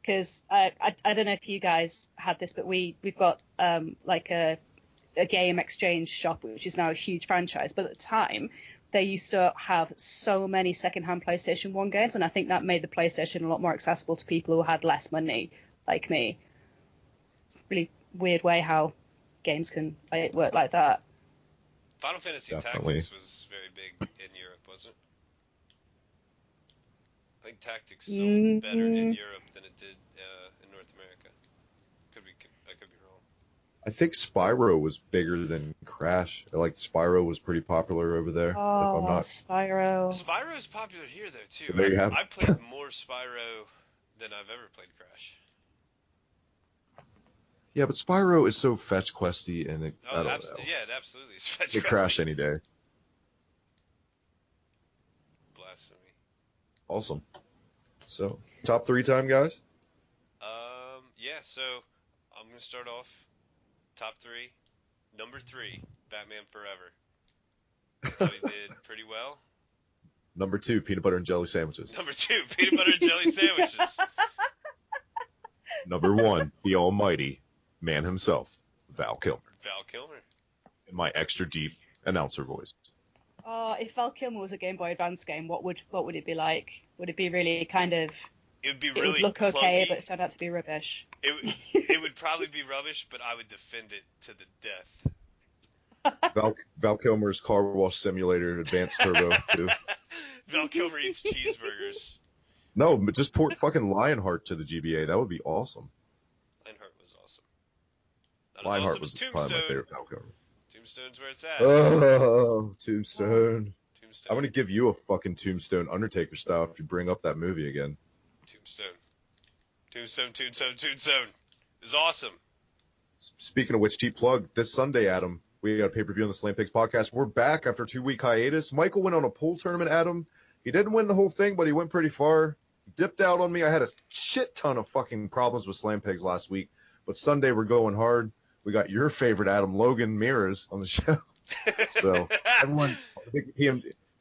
because I don't know if you guys had this, but we've got like a game exchange shop, which is now a huge franchise. But at the time, they used to have so many secondhand PlayStation 1 games, and I think that made the PlayStation a lot more accessible to people who had less money, like me. Really weird way how games can work like that. Final Fantasy Tactics was very big in Europe, wasn't it? I think Tactics sold better in Europe than it did in North America. I could be wrong. I think Spyro was bigger than Crash. Like Spyro was pretty popular over there. Oh, if I'm not... Spyro. Spyro is popular here though too. There you have it. I played more Spyro than I've ever played Crash. Yeah, but Spyro is so fetch questy, and I don't know. Yeah, it absolutely is fetch questy. Crash any day. Blasphemy. Awesome. So, top 3 time, guys? Yeah, so I'm going to start off top 3. Number 3, Batman Forever. Thought he did pretty well. Number 2, peanut butter and jelly sandwiches. Number 2, peanut butter and jelly sandwiches. Number 1, the almighty man himself, Val Kilmer. Val Kilmer. In my extra deep announcer voice. Oh, if Val Kilmer was a Game Boy Advance game, what would it be like? Would it be really kind of... It would be really It would look clunky. Okay, but it turned out to be rubbish. It would probably be rubbish, but I would defend it to the death. Val Kilmer's Car Wash Simulator Advanced Turbo, too. Val Kilmer eats cheeseburgers. No, but just port fucking Lionheart to the GBA. That would be awesome. Lionheart was awesome. Lionheart was probably my favorite Val Kilmer. Tombstone's where it's at. Oh, Tombstone. Tombstone. I'm going to give you a fucking Tombstone Undertaker style if you bring up that movie again. Tombstone is awesome. Speaking of which, cheap plug, this Sunday, Adam, we got a pay-per-view on the Slam Pigs podcast. We're back after a 2-week hiatus. Michael went on a pool tournament, Adam. He didn't win the whole thing, but he went pretty far. He dipped out on me. I had a shit ton of fucking problems with Slam Pigs last week. But Sunday, we're going hard. We got your favorite Adam, Logan Mears, on the show. So, everyone, the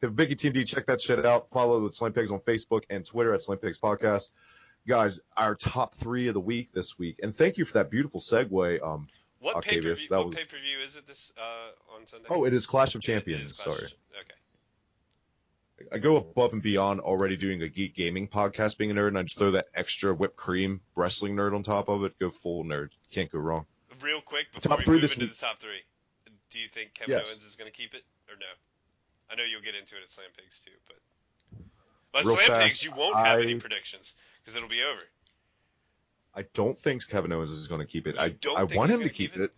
Biggie TMD, check that shit out. Follow the Slam Pigs on Facebook and Twitter at Slam Pigs Podcast. Guys, our top 3 of the week this week. And thank you for that beautiful segue, what Octavius. What pay-per-view is it this on Sunday? Oh, it is Clash of Champions. Sorry. Okay. I go above and beyond already doing a geek gaming podcast, being a nerd, and I just throw that extra whipped cream wrestling nerd on top of it. Go full nerd. Can't go wrong. Real quick, before we move into the top 3, do you think Kevin Owens is going to keep it or no? I know you'll get into it at Slam Pigs too, but at Slam Pigs you won't have any predictions because it'll be over. I don't think Kevin Owens is going to keep it. I want him to keep it.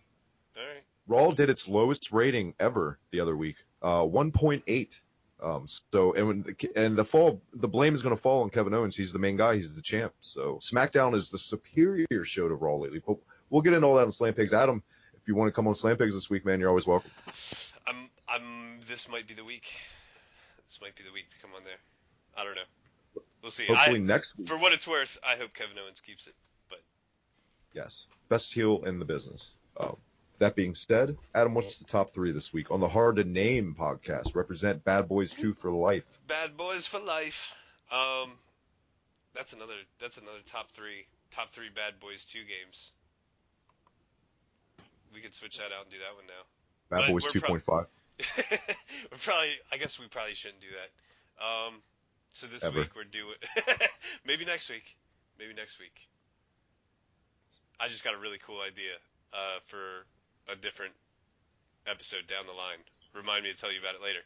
All right. Raw did its lowest rating ever the other week, 1.8. So the blame is going to fall on Kevin Owens. He's the main guy. He's the champ. So SmackDown is the superior show to Raw lately. But we'll get into all that on Slam Pigs. Adam, if you want to come on Slam Pigs this week, man, you're always welcome. This might be the week. This might be the week to come on there. I don't know. We'll see. Hopefully next week. For what it's worth, I hope Kevin Owens keeps it. But yes, best heel in the business. That being said, Adam, what's the top 3 this week on the Hard to Name podcast? Represent Bad Boys 2 for life. Bad Boys for life. That's another top 3 Bad Boys 2 games. We could switch that out and do that one now. Bad Boys 2.5. I guess we probably shouldn't do that. So this week we're doing maybe next week. I just got a really cool idea for a different episode down the line. Remind me to tell you about it later.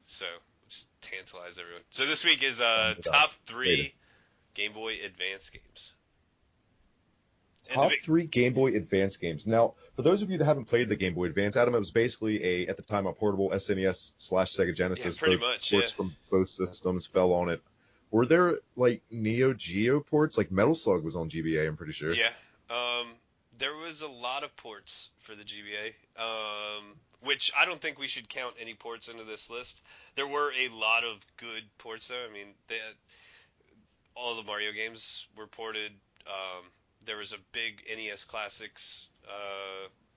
So just tantalize everyone. So this week is top 3 Game Boy Advance games. Top 3 Game Boy Advance games. Now, for those of you that haven't played the Game Boy Advance, Adam, it was basically at the time, a portable SNES/Sega Genesis. Yeah, pretty much. Ports from both systems fell on it. Were there like Neo Geo ports? Like Metal Slug was on GBA, I'm pretty sure. Yeah. There was a lot of ports for the GBA, which I don't think we should count any ports into this list. There were a lot of good ports though. I mean, all the Mario games were ported. There was a big NES Classics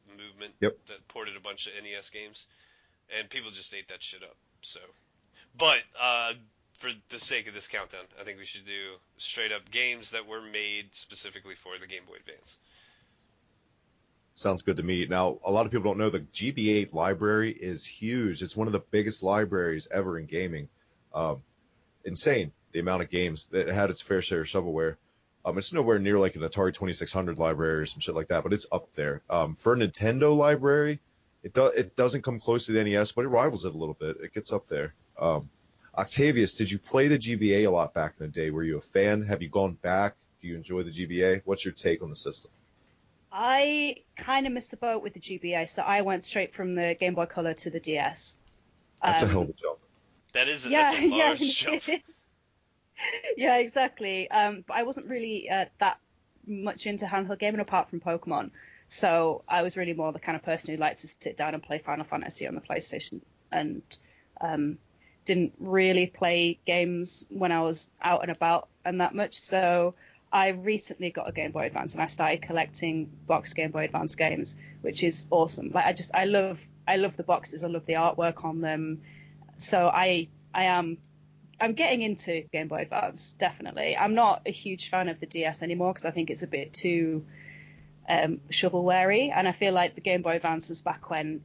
movement that ported a bunch of NES games, and people just ate that shit up. So, but for the sake of this countdown, I think we should do straight up games that were made specifically for the Game Boy Advance. Sounds good to me. Now, a lot of people don't know the GBA library is huge. It's one of the biggest libraries ever in gaming. Insane, the amount of games that had its fair share of shovelware. It's nowhere near like an Atari 2600 library or some shit like that, but it's up there. For a Nintendo library, it doesn't come close to the NES, but it rivals it a little bit. It gets up there. Octavius, did you play the GBA a lot back in the day? Were you a fan? Have you gone back? Do you enjoy the GBA? What's your take on the system? I kind of missed the boat with the GBA, so I went straight from the Game Boy Color to the DS. That's a hell of a jump. That's a large jump. Yeah, exactly. But I wasn't really that much into handheld gaming apart from Pokemon. So I was really more the kind of person who liked to sit down and play Final Fantasy on the PlayStation, and didn't really play games when I was out and about and that much. So I recently got a Game Boy Advance and I started collecting boxed Game Boy Advance games, which is awesome. Like I love the boxes. I love the artwork on them. So I'm getting into Game Boy Advance, definitely. I'm not a huge fan of the DS anymore because I think it's a bit too shovelware-y, and I feel like the Game Boy Advance was back when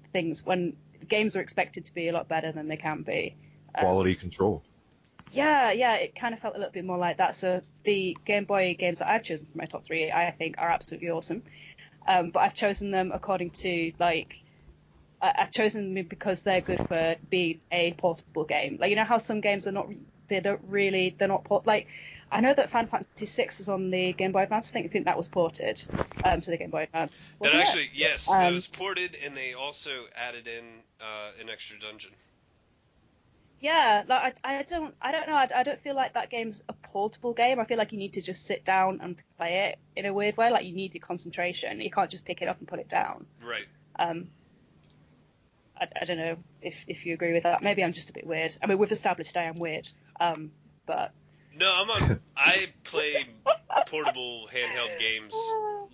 games were expected to be a lot better than they can be. Quality control. Yeah, it kind of felt a little bit more like that. So the Game Boy games that I've chosen for my top 3, I think are absolutely awesome. But I've chosen them according to I've chosen them because they're good for being a portable game. Like, you know how some games are not, they're not like, I know that Final Fantasy VI was on the Game Boy Advance. I think that was ported to the Game Boy Advance. Yes, it was ported, and they also added in an extra dungeon. Yeah, like I don't know. I don't feel like that game's a portable game. I feel like you need to just sit down and play it in a weird way. Like, you need the concentration. You can't just pick it up and put it down. Right. I don't know if you agree with that. Maybe I'm just a bit weird. I mean, we've established I am weird. But no, I play portable handheld games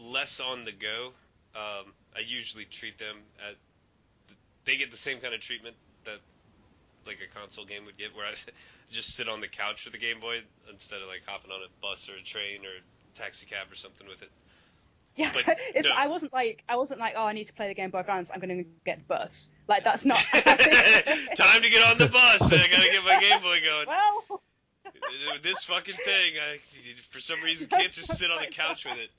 less on the go. I usually treat them they get the same kind of treatment that like a console game would get, where I just sit on the couch with the Game Boy instead of like hopping on a bus or a train or a taxi cab or something with it. Yeah, but, I wasn't like, oh, I need to play the Game Boy Advance, I'm going to get the bus. Like, that's not time to get on the bus. I got to get my Game Boy going. Well, this fucking thing, I for some reason can't just sit on the couch with it.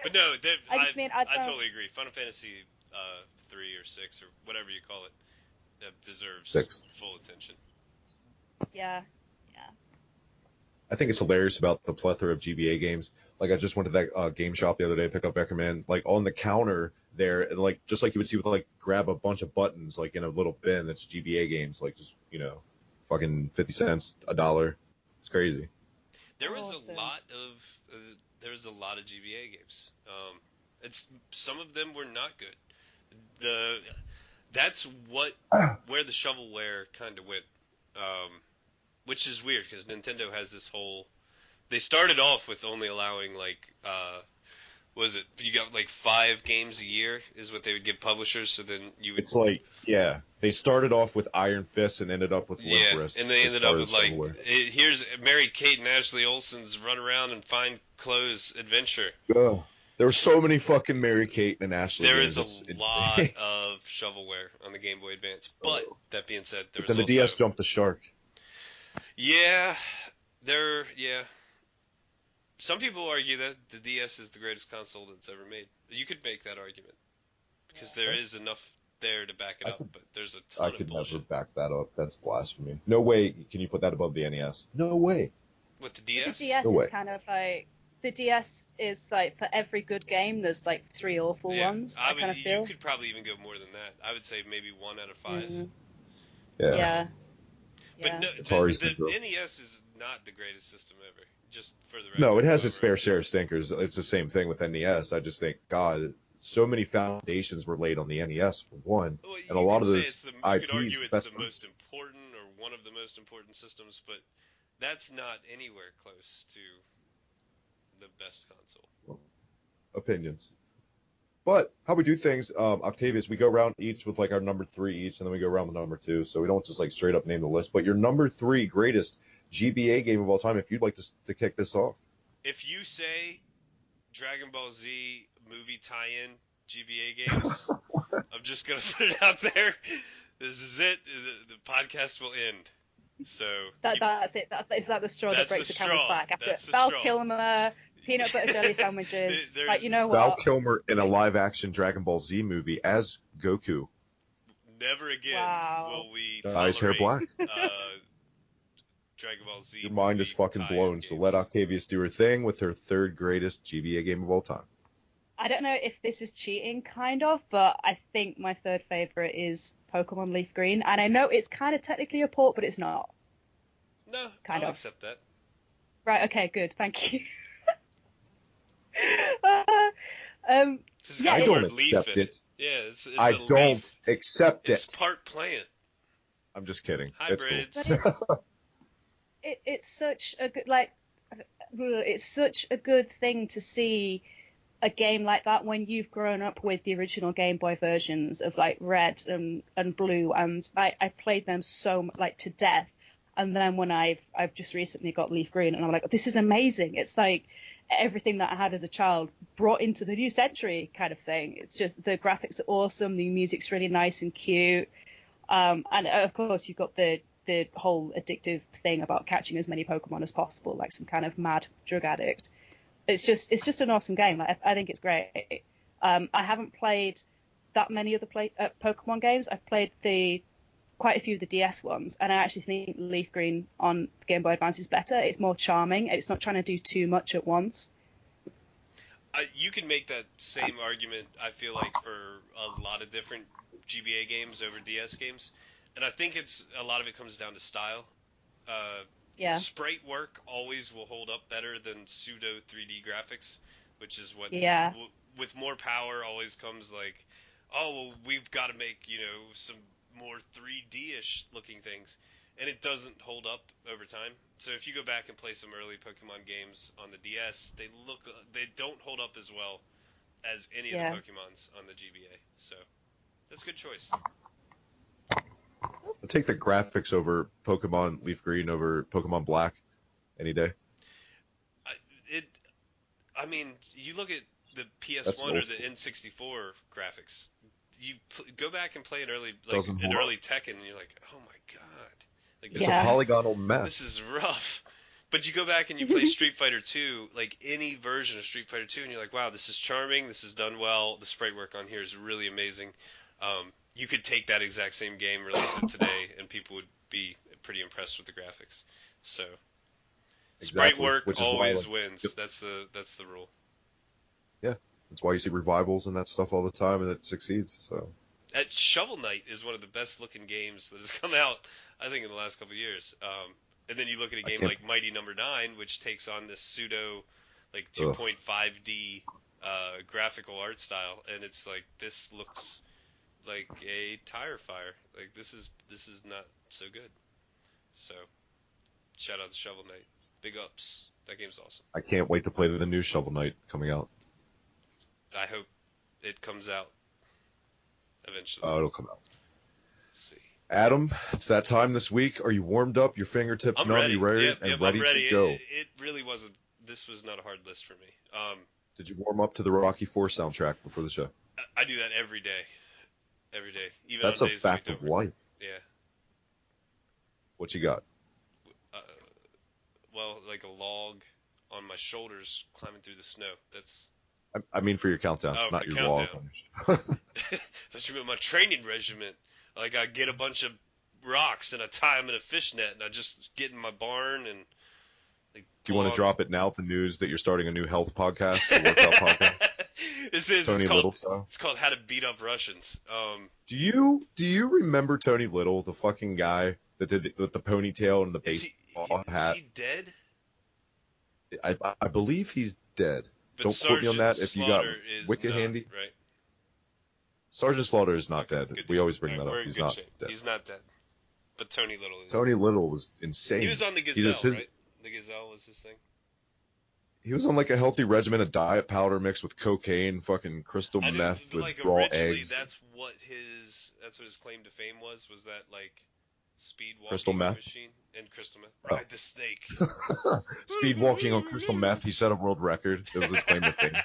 But no, I totally agree. Final Fantasy 3 or 6 or whatever you call it deserves 6. full attention. Yeah. I think it's hilarious about the plethora of GBA games. Like, I just went to that game shop the other day, pick up Beckerman. Like, on the counter there, like just like you would see with like grab a bunch of buttons like in a little bin that's GBA games, like just fucking 50 cents, $1. It's crazy. There was a lot of GBA games. Some of them were not good. That's where the shovelware kind of went. Which is weird because Nintendo has this whole. They started off with only allowing you got like 5 games a year is what they would give publishers. So then you would. It's like, yeah, they started off with Iron Fist and ended up with Limp Wrist. And they ended up with here's Mary Kate and Ashley Olsen's run around and find clothes adventure. Ugh. There were so many fucking Mary Kate and Ashley. There is a lot of shovelware on the Game Boy Advance. But that being said, then the DS jumped the shark. Yeah, some people argue that the DS is the greatest console that's ever made. You could make that argument because there is enough there to back it up, but there's a ton of bullshit. I could never back that up. That's blasphemy. No way can you put that above the NES. No way. With the DS? The DS is kind of like... The DS is like, for every good game, there's like 3 awful ones. I kind of feel. You could probably even go more than that. I would say maybe 1 out of 5. Mm-hmm. Yeah. But no, the NES is not the greatest system ever. Just for the record. No, it has its fair share of stinkers. It's the same thing with NES. I just think, God, so many foundations were laid on the NES for one, and a lot of those IPs. You could argue it's the most important or one of the most important systems, but that's not anywhere close to the best console. Opinions. But how we do things, Octavius, we go around each with like our number 3 each, and then we go around the number 2. So we don't just like straight up name the list. But your number 3 greatest GBA game of all time, if you'd like to kick this off. If you say Dragon Ball Z movie tie-in GBA games, I'm just gonna put it out there. This is it. The podcast will end. So that's it. Is that the straw that breaks the camel's back? After Val Kilmer, peanut butter jelly sandwiches, like you know what? Val Kilmer in a live-action Dragon Ball Z movie as Goku. Never again will we dyes hair black. Dragon Ball Z. Your mind is fucking blown. So let Octavius do her thing with her 3rd greatest GBA game of all time. I don't know if this is cheating, kind of, but I think my 3rd favorite is Pokemon Leaf Green, and I know it's kind of technically a port, but it's not. No, I'll accept that. Right. Okay. Good. Thank you. I don't accept it. Yeah, it's I don't accept it. It's part plant. I'm just kidding. Hybrids. It's cool. It's such a good it's such a good thing to see a game like that when you've grown up with the original Game Boy versions of like Red and Blue, and I played them so like to death. And then when I've just recently got Leaf Green, and I'm like, this is amazing. It's like everything that I had as a child brought into the new century kind of thing. It's just the graphics are awesome, the music's really nice and cute, and of course you've got the whole addictive thing about catching as many Pokemon as possible, like some kind of mad drug addict. It's just an awesome game. Like, I think it's great. I haven't played that many of the Pokemon games. I've played quite a few of the DS ones, and I actually think Leaf Green on Game Boy Advance is better. It's more charming. It's not trying to do too much at once. You can make that same argument, I feel like, for a lot of different GBA games over DS games. And I think a lot of it comes down to style. Sprite work always will hold up better than pseudo 3D graphics, which is what with more power always comes like, oh, well, we've got to make, some more 3D-ish looking things. And it doesn't hold up over time. So if you go back and play some early Pokemon games on the DS, they don't hold up as well as any of the Pokemons on the GBA. So that's a good choice. I'll take the graphics over Pokemon Leaf Green over Pokemon Black any day. You look at the PS1 or the N64 graphics. You go back and play an early Tekken, and you're like, oh my god, like it's a polygonal mess. This is rough. But you go back and you play Street Fighter 2, like any version of Street Fighter 2, and you're like, wow, this is charming. This is done well. The sprite work on here is really amazing. You could take that exact same game, release it today, and people would be pretty impressed with the graphics. So, sprite work always wins. Yep. That's the rule. Yeah, that's why you see revivals and that stuff all the time, and it succeeds. So, Shovel Knight is one of the best looking games that has come out, I think, in the last couple of years. And then you look at a game like Mighty Number 9, which takes on this pseudo, like 2.5D graphical art style, and it's like, this looks like a tire fire. Like this is not so good. So shout out to Shovel Knight. Big ups. That game's awesome. I can't wait to play the new Shovel Knight coming out. I hope it comes out eventually. Oh, it'll come out. Let's see. Adam, it's that time this week. Are you warmed up? Your fingertips numb? Ready. You ready? Yep, ready to go? It really wasn't. This was not a hard list for me. Did you warm up to the Rocky IV soundtrack before the show? I do that every day. Every day. Even That's on a days fact of life. Yeah. What you got? Well, like a log on my shoulders climbing through the snow. That's. I mean for your countdown, not your log. That's my training regimen. Like I get a bunch of rocks and I tie them in a fishnet and I just get in my barn and. Do you want to drop it now? The news that you're starting a new health podcast, a workout podcast. Tony Little style. It's called How to Beat Up Russians. Do you remember Tony Little, the fucking guy that did with the ponytail and the baseball hat? Is he dead? I believe he's dead. But Don't quote me on that. If you got Wicked handy, right? Sergeant Slaughter is not dead. We always bring that up. He's not dead. He's not dead. But Tony Little is. Tony Little was insane. He was on the Gazelle, right? The Gazelle was his thing. He was on like a healthy regimen of diet powder mixed with cocaine, fucking crystal meth with like, raw originally, eggs. that's what his claim to fame was that like speed crystal walking meth machine and crystal meth. Oh. Ride the snake. Speed walking on crystal meth. He set a world record. It was his claim to fame.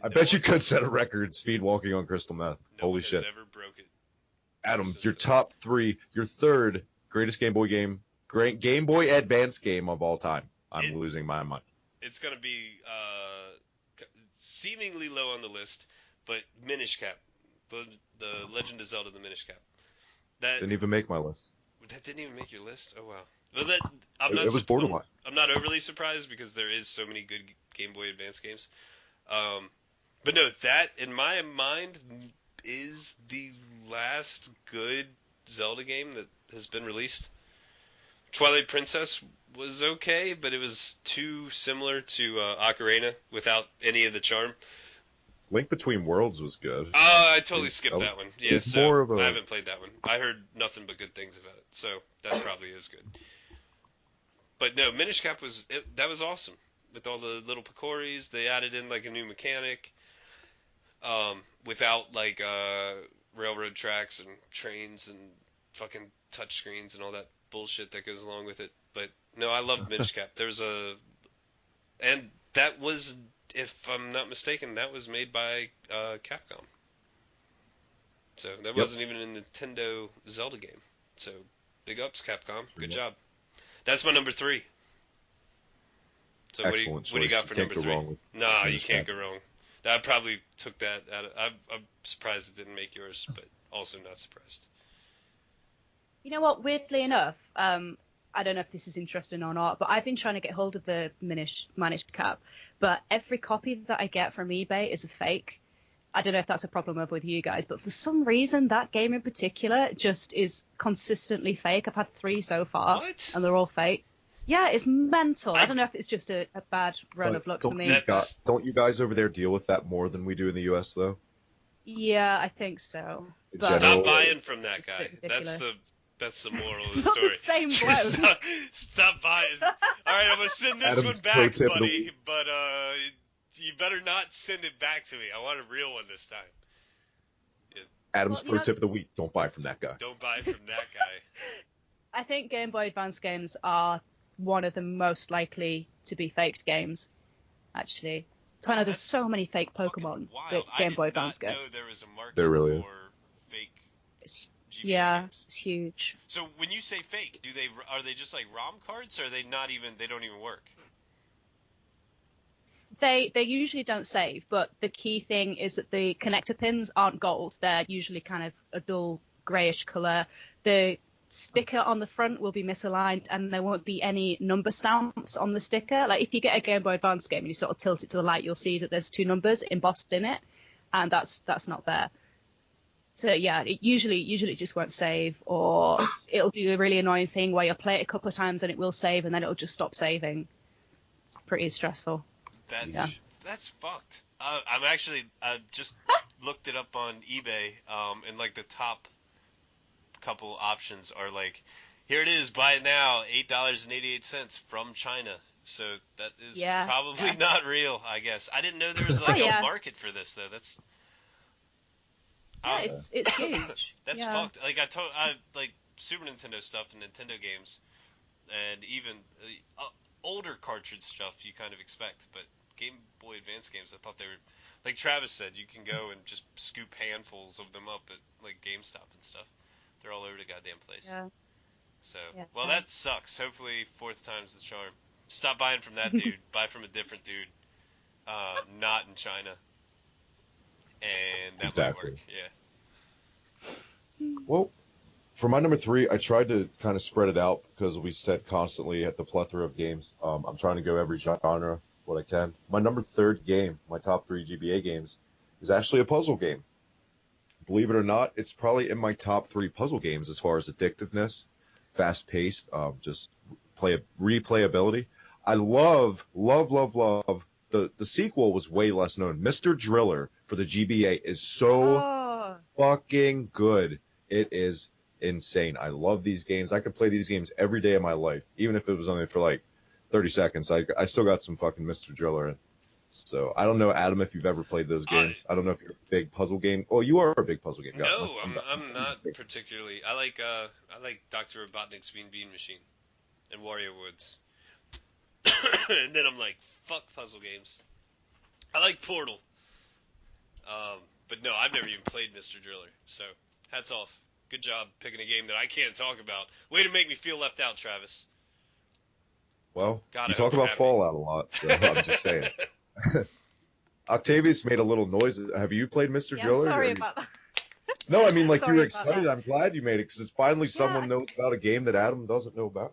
I bet you could set a record speed walking on crystal meth. Holy shit! Ever broke it. Adam, your top three, your third greatest Game Boy game, great Game Boy Advance game of all time. I'm losing my mind. It's gonna be seemingly low on the list, but Minish Cap, the Legend of Zelda: The Minish Cap. That didn't even make my list. That didn't even make your list. Oh wow. Well, it was borderline. I'm not overly surprised because there is so many good Game Boy Advance games. But no, that in my mind is the last good Zelda game that has been released. Twilight Princess was okay, but it was too similar to Ocarina without any of the charm. Link Between Worlds was good. I totally skipped that one. Yeah, so I haven't played that one. I heard nothing but good things about it, so that probably is good. But no, Minish Cap that was awesome with all the little Picoris. They added in like a new mechanic, without like railroad tracks and trains and fucking touchscreens and all that bullshit that goes along with it. But no, I loved Minish Cap. And that was, if I'm not mistaken, that was made by Capcom. So that wasn't even a Nintendo Zelda game. So big ups, Capcom. Good job. That's my number 3. So excellent what do you got for number 3? Nah, you can't go wrong. I probably took that out of. I'm surprised it didn't make yours, but also not surprised. You know what? Weirdly enough, I don't know if this is interesting or not, but I've been trying to get hold of the Minish Cap, but every copy that I get from eBay is a fake. I don't know if that's a problem with you guys, but for some reason that game in particular just is consistently fake. I've had 3 so far, and they're all fake. Yeah, it's mental. I don't know if it's just a bad run of luck for me. Don't you guys over there deal with that more than we do in the U.S. though? Yeah, I think so. But stop buying from that guy. That's the moral of the story. Not the same bloke. Stop buying. All right, I'm gonna send this one back, buddy. But you better not send it back to me. I want a real one this time. Yeah. Adam's pro tip of the week: don't buy from that guy. Don't buy from that guy. I think Game Boy Advance games are one of the most likely to be faked games. Actually, kind of, there's so many fake Pokemon that Game Boy Advance games. There was a market there really for fake. GBA games. It's huge. So when you say fake, are they just like ROM cards, or are they not even? They don't even work. They usually don't save, but the key thing is that the connector pins aren't gold. They're usually kind of a dull greyish colour. The sticker on the front will be misaligned, and there won't be any number stamps on the sticker. Like if you get a Game Boy Advance game and you sort of tilt it to the light, you'll see that there's 2 numbers embossed in it, and that's not there. So yeah, it usually just won't save, or it'll do a really annoying thing where you'll play it a couple of times and it will save and then it'll just stop saving. It's pretty stressful. That's fucked. I just looked it up on eBay, and like the top couple options are like, here it is, buy it now, $8.88 from China. So that is probably not real, I guess. I didn't know there was like a market for this though. That's it's huge. That's fucked. Like I like Super Nintendo stuff and Nintendo games, and even older cartridge stuff you kind of expect, but Game Boy Advance games, I thought they were, like Travis said, you can go and just scoop handfuls of them up at like GameStop and stuff. They're all over the goddamn place. Yeah. So, well, that sucks. Hopefully, 4th time's the charm. Stop buying from that dude. Buy from a different dude. Not in China. And that might work. Yeah. Well, for my number 3, I tried to kind of spread it out because we said constantly at the plethora of games. I'm trying to go every genre what I can. My number 3rd game, my top 3 GBA games, is actually a puzzle game. Believe it or not, it's probably in my top 3 puzzle games as far as addictiveness, fast-paced, just replayability. I love the sequel was way less known. Mr. Driller for the GBA is so fucking good. It is insane. I love these games. I could play these games every day of my life, even if it was only for like 30 seconds. I still got some fucking Mr. Driller in. So I don't know, Adam, if you've ever played those games. I don't know if you're a big puzzle game. Well, you are a big puzzle game guy. No, I'm not particularly. I like Dr. Robotnik's Bean Machine and Wario Woods. And then I'm like, fuck puzzle games. I like Portal. But no, I've never even played Mr. Driller. So hats off. Good job picking a game that I can't talk about. Way to make me feel left out, Travis. Well, you talk about Fallout a lot, so I'm just saying. Octavius made a little noise. Have you played Mr. Driller? Sorry about that. No, I mean, like, you were excited. I'm glad you made it, because it's finally someone knows about a game that Adam doesn't know about.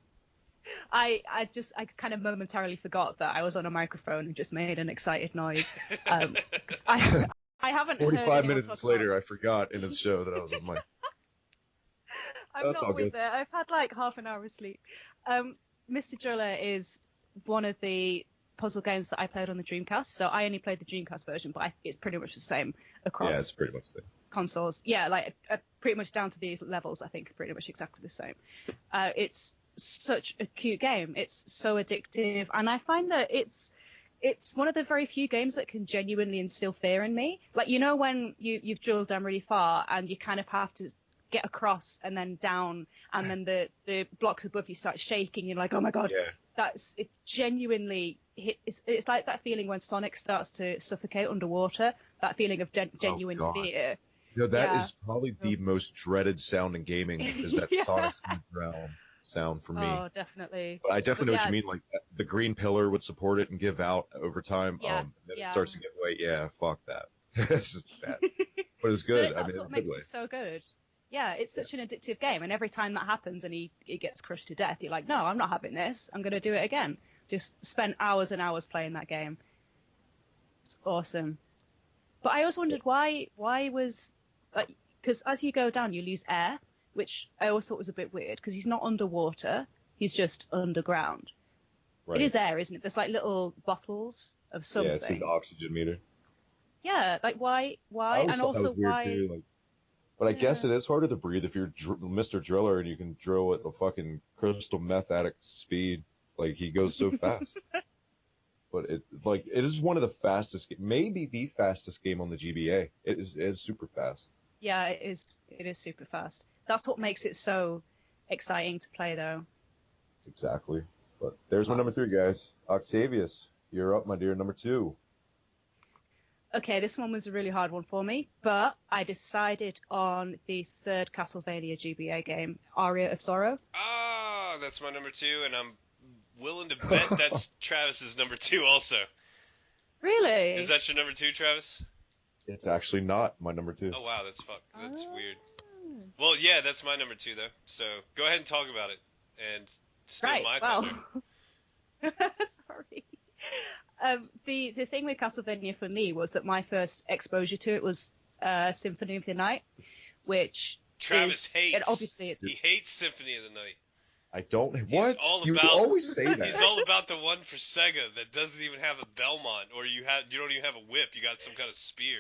I kind of momentarily forgot that I was on a microphone and just made an excited noise. I haven't 45 minutes later, I forgot in the show that I was on mic. I'm not with it. I've had like half an hour of sleep. Mr. Driller is one of the puzzle games that I played on the Dreamcast. So I only played the Dreamcast version, but it's pretty much the same across. Yeah, it's pretty much the same. Consoles. Yeah, like pretty much down to these levels, I think pretty much exactly the same. It's such a cute game. It's so addictive, and I find that it's one of the very few games that can genuinely instill fear in me. Like, you know, when you've drilled down really far and you kind of have to get across and then down, and then the blocks above you start shaking. You're like, oh my god, it genuinely it's like that feeling when Sonic starts to suffocate underwater. That feeling of genuine fear. You know, that is probably the most dreaded sound in gaming, is that Sonic's drown sound for me. Oh, definitely. But I definitely know what you mean. Like, the green pillar would support it and give out over time. Then it starts to give way. Yeah, fuck that. This is bad. But it's good. That's what makes it so good. Yeah, it's such an addictive game, and every time that happens and he gets crushed to death, you're like, no, I'm not having this. I'm going to do it again. Just spend hours and hours playing that game. It's awesome. But I also wondered why was, like, because as you go down, you lose air, which I always thought was a bit weird, because he's not underwater, he's just underground. Right. It is air, isn't it? There's like little bottles of something. Yeah, it's an oxygen meter. Yeah, like why? And also why? Too, like, but I guess it is harder to breathe if you're Mr. Driller and you can drill at a fucking crystal meth addict speed. Like, he goes so fast. But it is one of the fastest, maybe the fastest game on the GBA. It is super fast. Yeah, it is super fast. That's what makes it so exciting to play, though. Exactly. But there's my number 3, guys. Octavius, you're up, my dear, number 2. Okay, this one was a really hard one for me, but I decided on the third Castlevania GBA game, Aria of Sorrow. Ah, that's my number 2, and I'm willing to bet that's Travis's number 2 also. Really? Is that your number 2, Travis? It's actually not my number 2. Oh, wow, that's weird. Well, yeah, that's my number 2, though. So go ahead and talk about it, and steal my thunder. Sorry. The thing with Castlevania for me was that my first exposure to it was Symphony of the Night, which Travis hates. And obviously, he hates Symphony of the Night. I don't. What? You always say that. He's all about the one for Sega that doesn't even have a Belmont, or you don't even have a whip. You got some kind of spear.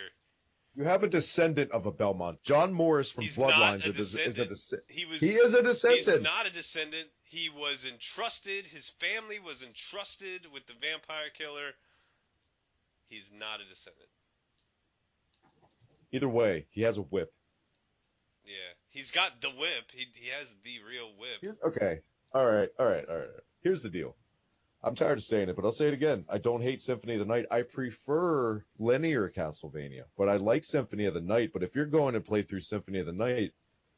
You have a descendant of a Belmont. John Morris from Bloodlines is a descendant. He is a descendant. He's not a descendant. He was entrusted. His family was entrusted with the vampire killer. He's not a descendant. Either way, he has a whip. Yeah, he's got the whip. He has the real whip. Okay. All right. Here's the deal. I'm tired of saying it, but I'll say it again. I don't hate Symphony of the Night. I prefer linear Castlevania, but I like Symphony of the Night. But if you're going to play through Symphony of the Night,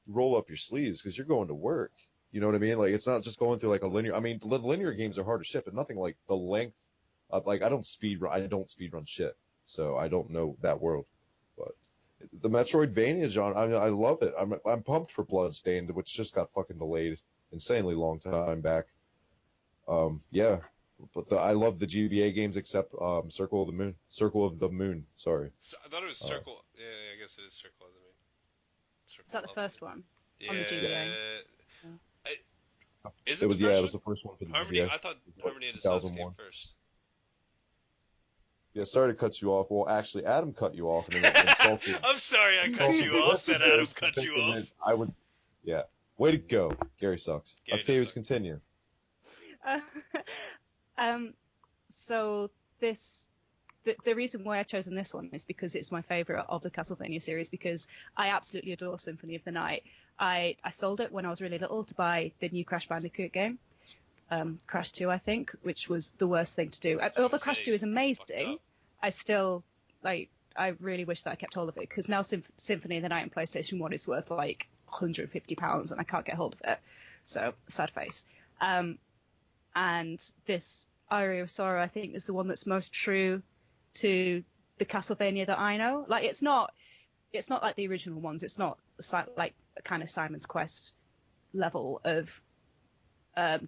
roll up your sleeves because you're going to work. You know what I mean? Like, it's not just going through like a linear. I mean, the linear games are hard to ship, but nothing like the length of, like, I don't speedrun shit, so I don't know that world. But the Metroidvania genre, I love it. I'm pumped for Bloodstained, which just got fucking delayed insanely long time back. Yeah, but I love the GBA games except Circle of the Moon. Sorry. So, I thought it was Circle. Yeah, I guess it is Circle of the Moon. Is that the first one on the GBA? It was the first one for the Harmony. GBA. I thought Harmony and Assassin came first. Yeah, sorry to cut you off. Well, actually, Adam cut you off and then insulted. I'm sorry I cut you off. That Adam cut you off. I would. Yeah. Way to go. Gary sucks. Octavius, continue. So the reason why I've chosen this one is because it's my favourite of the Castlevania series, because I absolutely adore Symphony of the Night. I sold it when I was really little to buy the new Crash Bandicoot game, Crash 2, I think, which was the worst thing to do. Although Crash 2 is amazing, I really wish that I kept hold of it, because now Symphony of the Night on PlayStation 1 is worth like £150 and I can't get hold of it. So, sad face. And this Aria of Sorrow, I think, is the one that's most true to the Castlevania that I know. Like, it's not like the original ones. It's not like a kind of Simon's Quest level of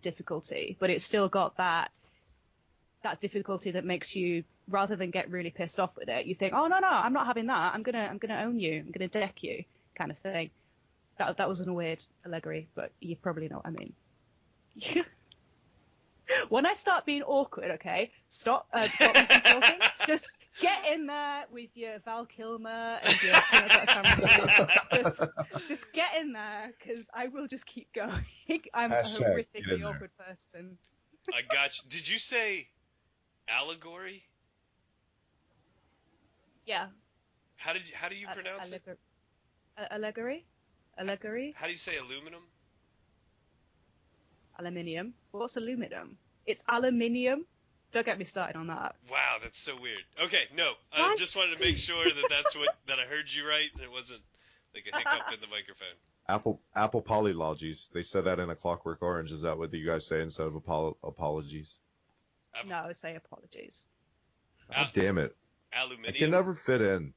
difficulty, but it's still got that difficulty that makes you, rather than get really pissed off with it, you think, oh no, I'm not having that. I'm gonna own you. I'm gonna deck you, kind of thing. That wasn't a weird allegory, but you probably know what I mean. When I start being awkward, okay, stop me from talking. Just get in there with your Val Kilmer and your just get in there, because I will just keep going. I'm a horrifically awkward person. I got you. Did you say allegory? Yeah. How do you pronounce it? Allegory? Allegory? How do you say aluminum? Aluminium. What's aluminum? It's aluminium. Don't get me started on that. Wow, that's so weird. Okay, no, I just wanted to make sure that I heard you right and it wasn't like a hiccup in the microphone. Apple polylogies. They said that in A Clockwork Orange. Is that what you guys say instead of apologies? No, I would say apologies. God damn it. Aluminium. I can never fit in.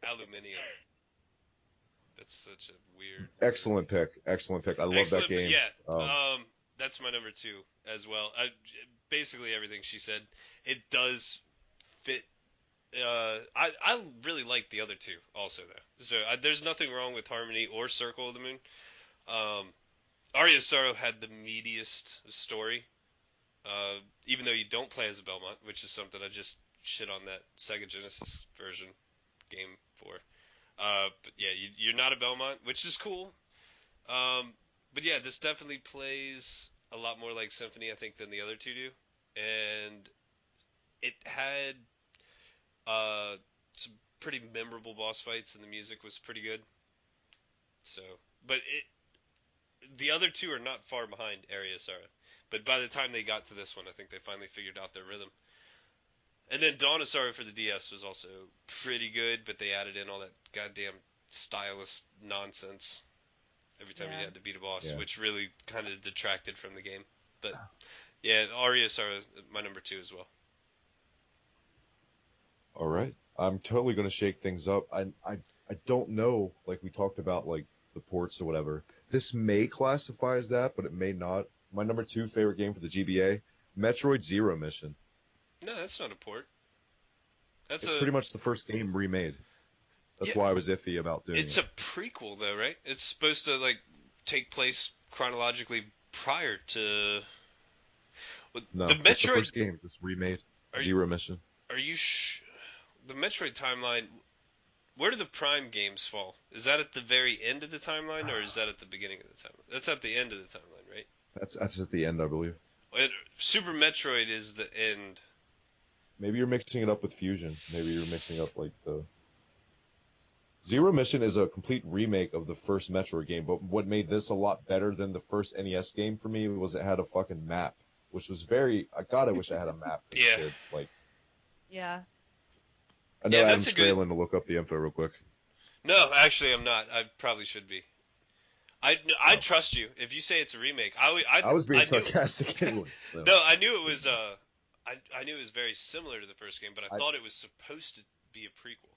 Aluminium. That's such a weird. Excellent pick. I love that game. Yeah. That's my number 2 as well. Basically everything she said. It does fit. I really like the other 2 also though. So there's nothing wrong with Harmony or Circle of the Moon. Aria of Sorrow had the meatiest story. Even though you don't play as a Belmont, which is something I just shit on that Sega Genesis version game for. But yeah, you're not a Belmont, which is cool. But yeah, this definitely plays a lot more like Symphony, I think, than the other 2 do. And it had some pretty memorable boss fights, and the music was pretty good. So, but the other 2 are not far behind Aria of Sorrow. But by the time they got to this one, I think they finally figured out their rhythm. And then Dawn of Sorrow for the DS was also pretty good, but they added in all that goddamn stylus nonsense every time you had to beat a boss, which really kind of detracted from the game. But yeah, Aria of Sorrow is my number 2 as well. All right. I'm totally going to shake things up. I don't know, like we talked about, like the ports or whatever. This may classify as that, but it may not. My number 2 favorite game for the GBA, Metroid Zero Mission. No, that's not a port. It's pretty much the first game remade. That's why I was iffy about doing it. It's a prequel, though, right? It's supposed to take place chronologically prior to. No, the Metroid. It's the first game. This remade Zero Mission. Are you the Metroid timeline? Where do the Prime games fall? Is that at the very end of the timeline, or is that at the beginning of the timeline? That's at the end of the timeline, right? That's at the end, I believe. Super Metroid is the end. Maybe you're mixing it up with Fusion. Maybe you're mixing up the. Zero Mission is a complete remake of the first Metroid game, but what made this a lot better than the first NES game for me was it had a fucking map, which was very. I wish I had a map. As a kid. Yeah. I know Adam's scrambling to look up the info real quick. No, actually, I'm not. I probably should be. I trust you. If you say it's a remake, I was being sarcastic anyway. So. No, I knew it was. I knew it was very similar to the first game, but I thought it was supposed to be a prequel.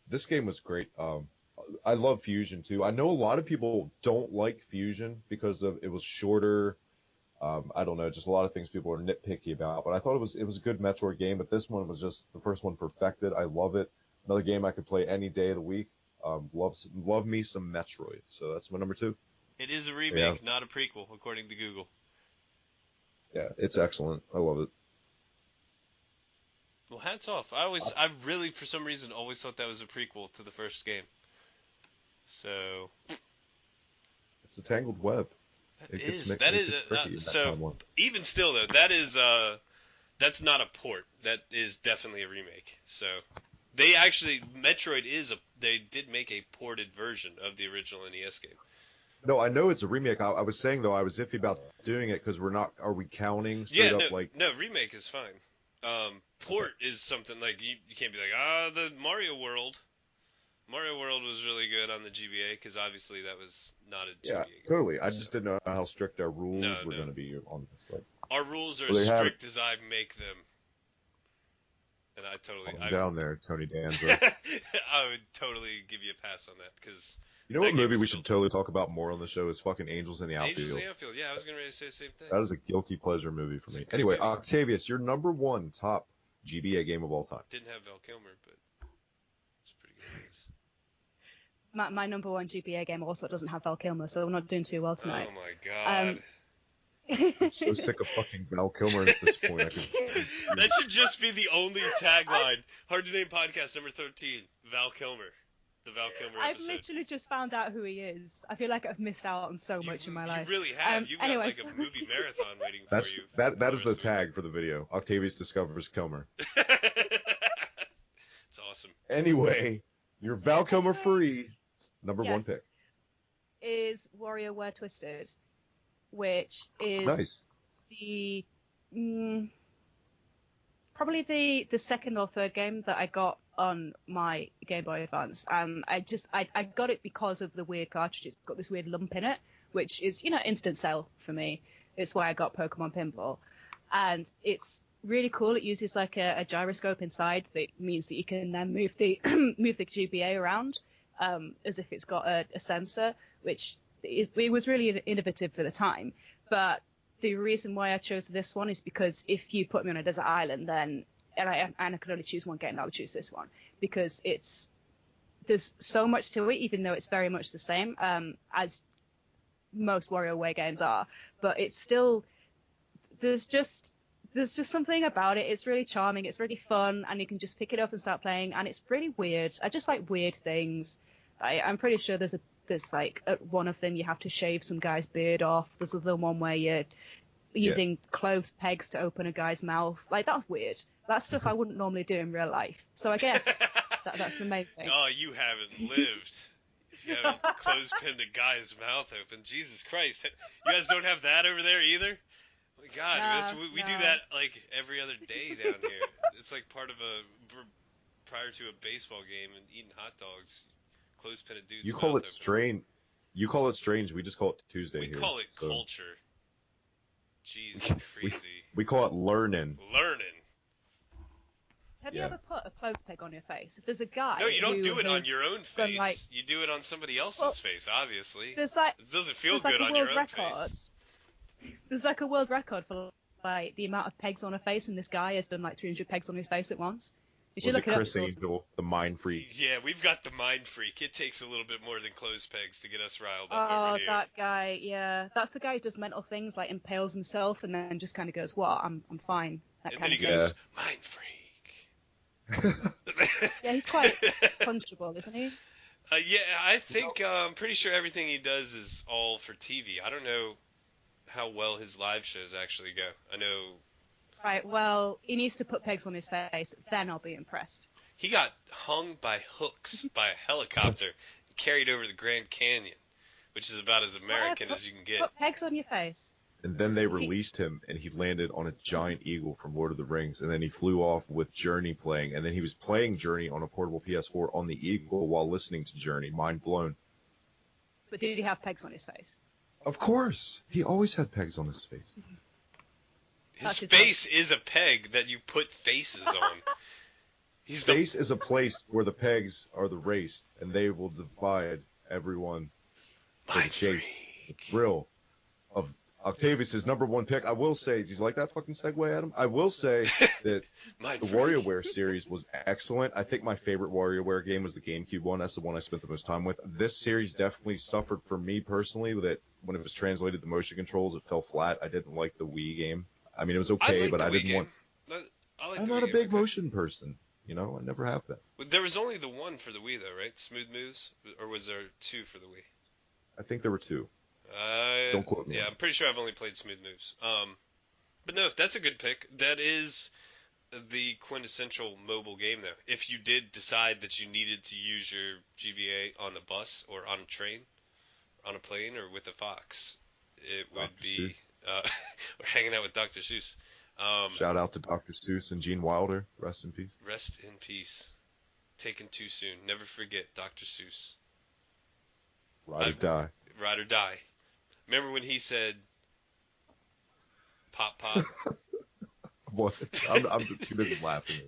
This game was great. I love Fusion too. I know a lot of people don't like Fusion because it was shorter. I don't know, just a lot of things people are nitpicky about. But I thought it was a good Metroid game. But this one was just the first one perfected. I love it. Another game I could play any day of the week. Love me some Metroid. So that's my number 2. It is a remake, not a prequel, according to Google. Yeah, it's excellent. I love it. Well, hats off. I really, for some reason, always thought that was a prequel to the first game. So. It's a tangled web. It's tricky so even still though, that's not a port. That is definitely a remake. So they actually they did make a ported version of the original NES game. No, I know it's a remake. I was saying though, I was iffy about doing it because are we counting straight up like? No, remake is fine. Port is something like you can't be like the Mario World. Mario World was really good on the GBA because obviously that was not a GBA game. Yeah, totally. I just didn't know how strict our rules were going to be on this. Like, our rules are as strict as I make them. And I'm down there, Tony Danza. I would totally give you a pass on that because. You know what movie we should totally talk about more on the show is fucking Angels in the Outfield. Angels in the Outfield. Yeah, I was going to say the same thing. That is a guilty pleasure movie for me. Anyway, Octavius, your number one top GBA game of all time. Didn't have Val Kilmer, but it's pretty good. My number one GBA game also doesn't have Val Kilmer, so we're not doing too well tonight. Oh my god. I'm so sick of fucking Val Kilmer at this point. That should just be the only tagline. Hard to Name podcast number 13. Val Kilmer. The Val Kilmer episode. I've literally just found out who he is. I feel like I've missed out on so much in my life. You really have. You've got like a movie marathon waiting for you. That is the tag for the video. Octavius discovers Kilmer. It's awesome. Anyway, your Val Kilmer free number one pick is WarioWare Twisted, which is nice. The probably the second or third game that I got on my Game Boy Advance. I got it because of the weird cartridge. It's got this weird lump in it, which is, instant sell for me. It's why I got Pokemon Pinball. And it's really cool. It uses like a gyroscope inside that means that you can then move the GBA around as if it's got a sensor, which it was really innovative for the time. But the reason why I chose this one is because if you put me on a desert island, then and I could only choose one game, I would choose this one because there's so much to it, even though it's very much the same as most WarioWare games are. But it's still there's just something about it. It's really charming. It's really fun, and you can just pick it up and start playing. And it's really weird. I just like weird things. I'm pretty sure there's like one of them you have to shave some guy's beard off. There's the one where you're using clothes pegs to open a guy's mouth. Like, that's weird. That's stuff I wouldn't normally do in real life. So I guess that's the main thing. Oh, you haven't lived. If you haven't clothespinned a guy's mouth open. Jesus Christ. You guys don't have that over there either? Oh my God, we do that like every other day down here. It's like part of prior to a baseball game and eating hot dogs. Clothespin a dude's You call it open. strange. You call it strange. We just call it Tuesday here. We call it culture. Jeez, crazy. We call it learning. Have you ever put a clothes peg on your face? If there's a guy. No, you don't do it on your own face. Like, you do it on somebody else's face, obviously. It doesn't feel good on your own face. There's like a world record for like the amount of pegs on a face, and this guy has done like 300 pegs on his face at once. You should look it up. Chris Angel, the mind freak? Yeah, we've got the mind freak. It takes a little bit more than clothes pegs to get us riled up over here. Oh, that guy, yeah. That's the guy who does mental things, like impales himself and then just kind of goes, "What? I'm fine." And then he goes, "Mind freak." Yeah, he's quite punchable, isn't he? Yeah, I think I'm pretty sure everything he does is all for TV. I don't know how well his live shows actually go. I know. Right, well, he needs to put pegs on his face, then I'll be impressed. He got hung by hooks by a helicopter and carried over the Grand Canyon, which is about as American as you can get. Put pegs on your face. And then they released him, and he landed on a giant eagle from Lord of the Rings, and then he flew off with Journey playing, and then he was playing Journey on a portable PS4 on the eagle while listening to Journey. Mind blown. But did he have pegs on his face? Of course. He always had pegs on his face. His face is a peg that you put faces on. Space is a place where the pegs are the race, and they will divide everyone for the chase. The thrill of Octavius' number one pick. I will say, do you like that fucking segue, Adam? I will say that the WarioWare series was excellent. I think my favorite WarioWare game was the GameCube one. That's the one I spent the most time with. This series definitely suffered for me personally that when it was translated to motion controls, it fell flat. I didn't like the Wii game. I mean, it was okay, but I didn't want. I'm not a big motion person. I never have been. There was only the one for the Wii, though, right? Smooth Moves, or was there two for the Wii? I think there were two. Don't quote me. Yeah, I'm pretty sure I've only played Smooth Moves. But no, that's a good pick. That is the quintessential mobile game, though. If you did decide that you needed to use your GBA on the bus or on a train, on a plane, or with a fox, it would Dr. be Seuss. we're hanging out with Dr. Seuss. Shout out to Dr. Seuss and Gene Wilder. Rest in peace. Rest in peace. Taken too soon. Never forget Dr. Seuss. Ride or die. Ride or die. Remember when he said, "Pop, pop." What? I'm too busy laughing.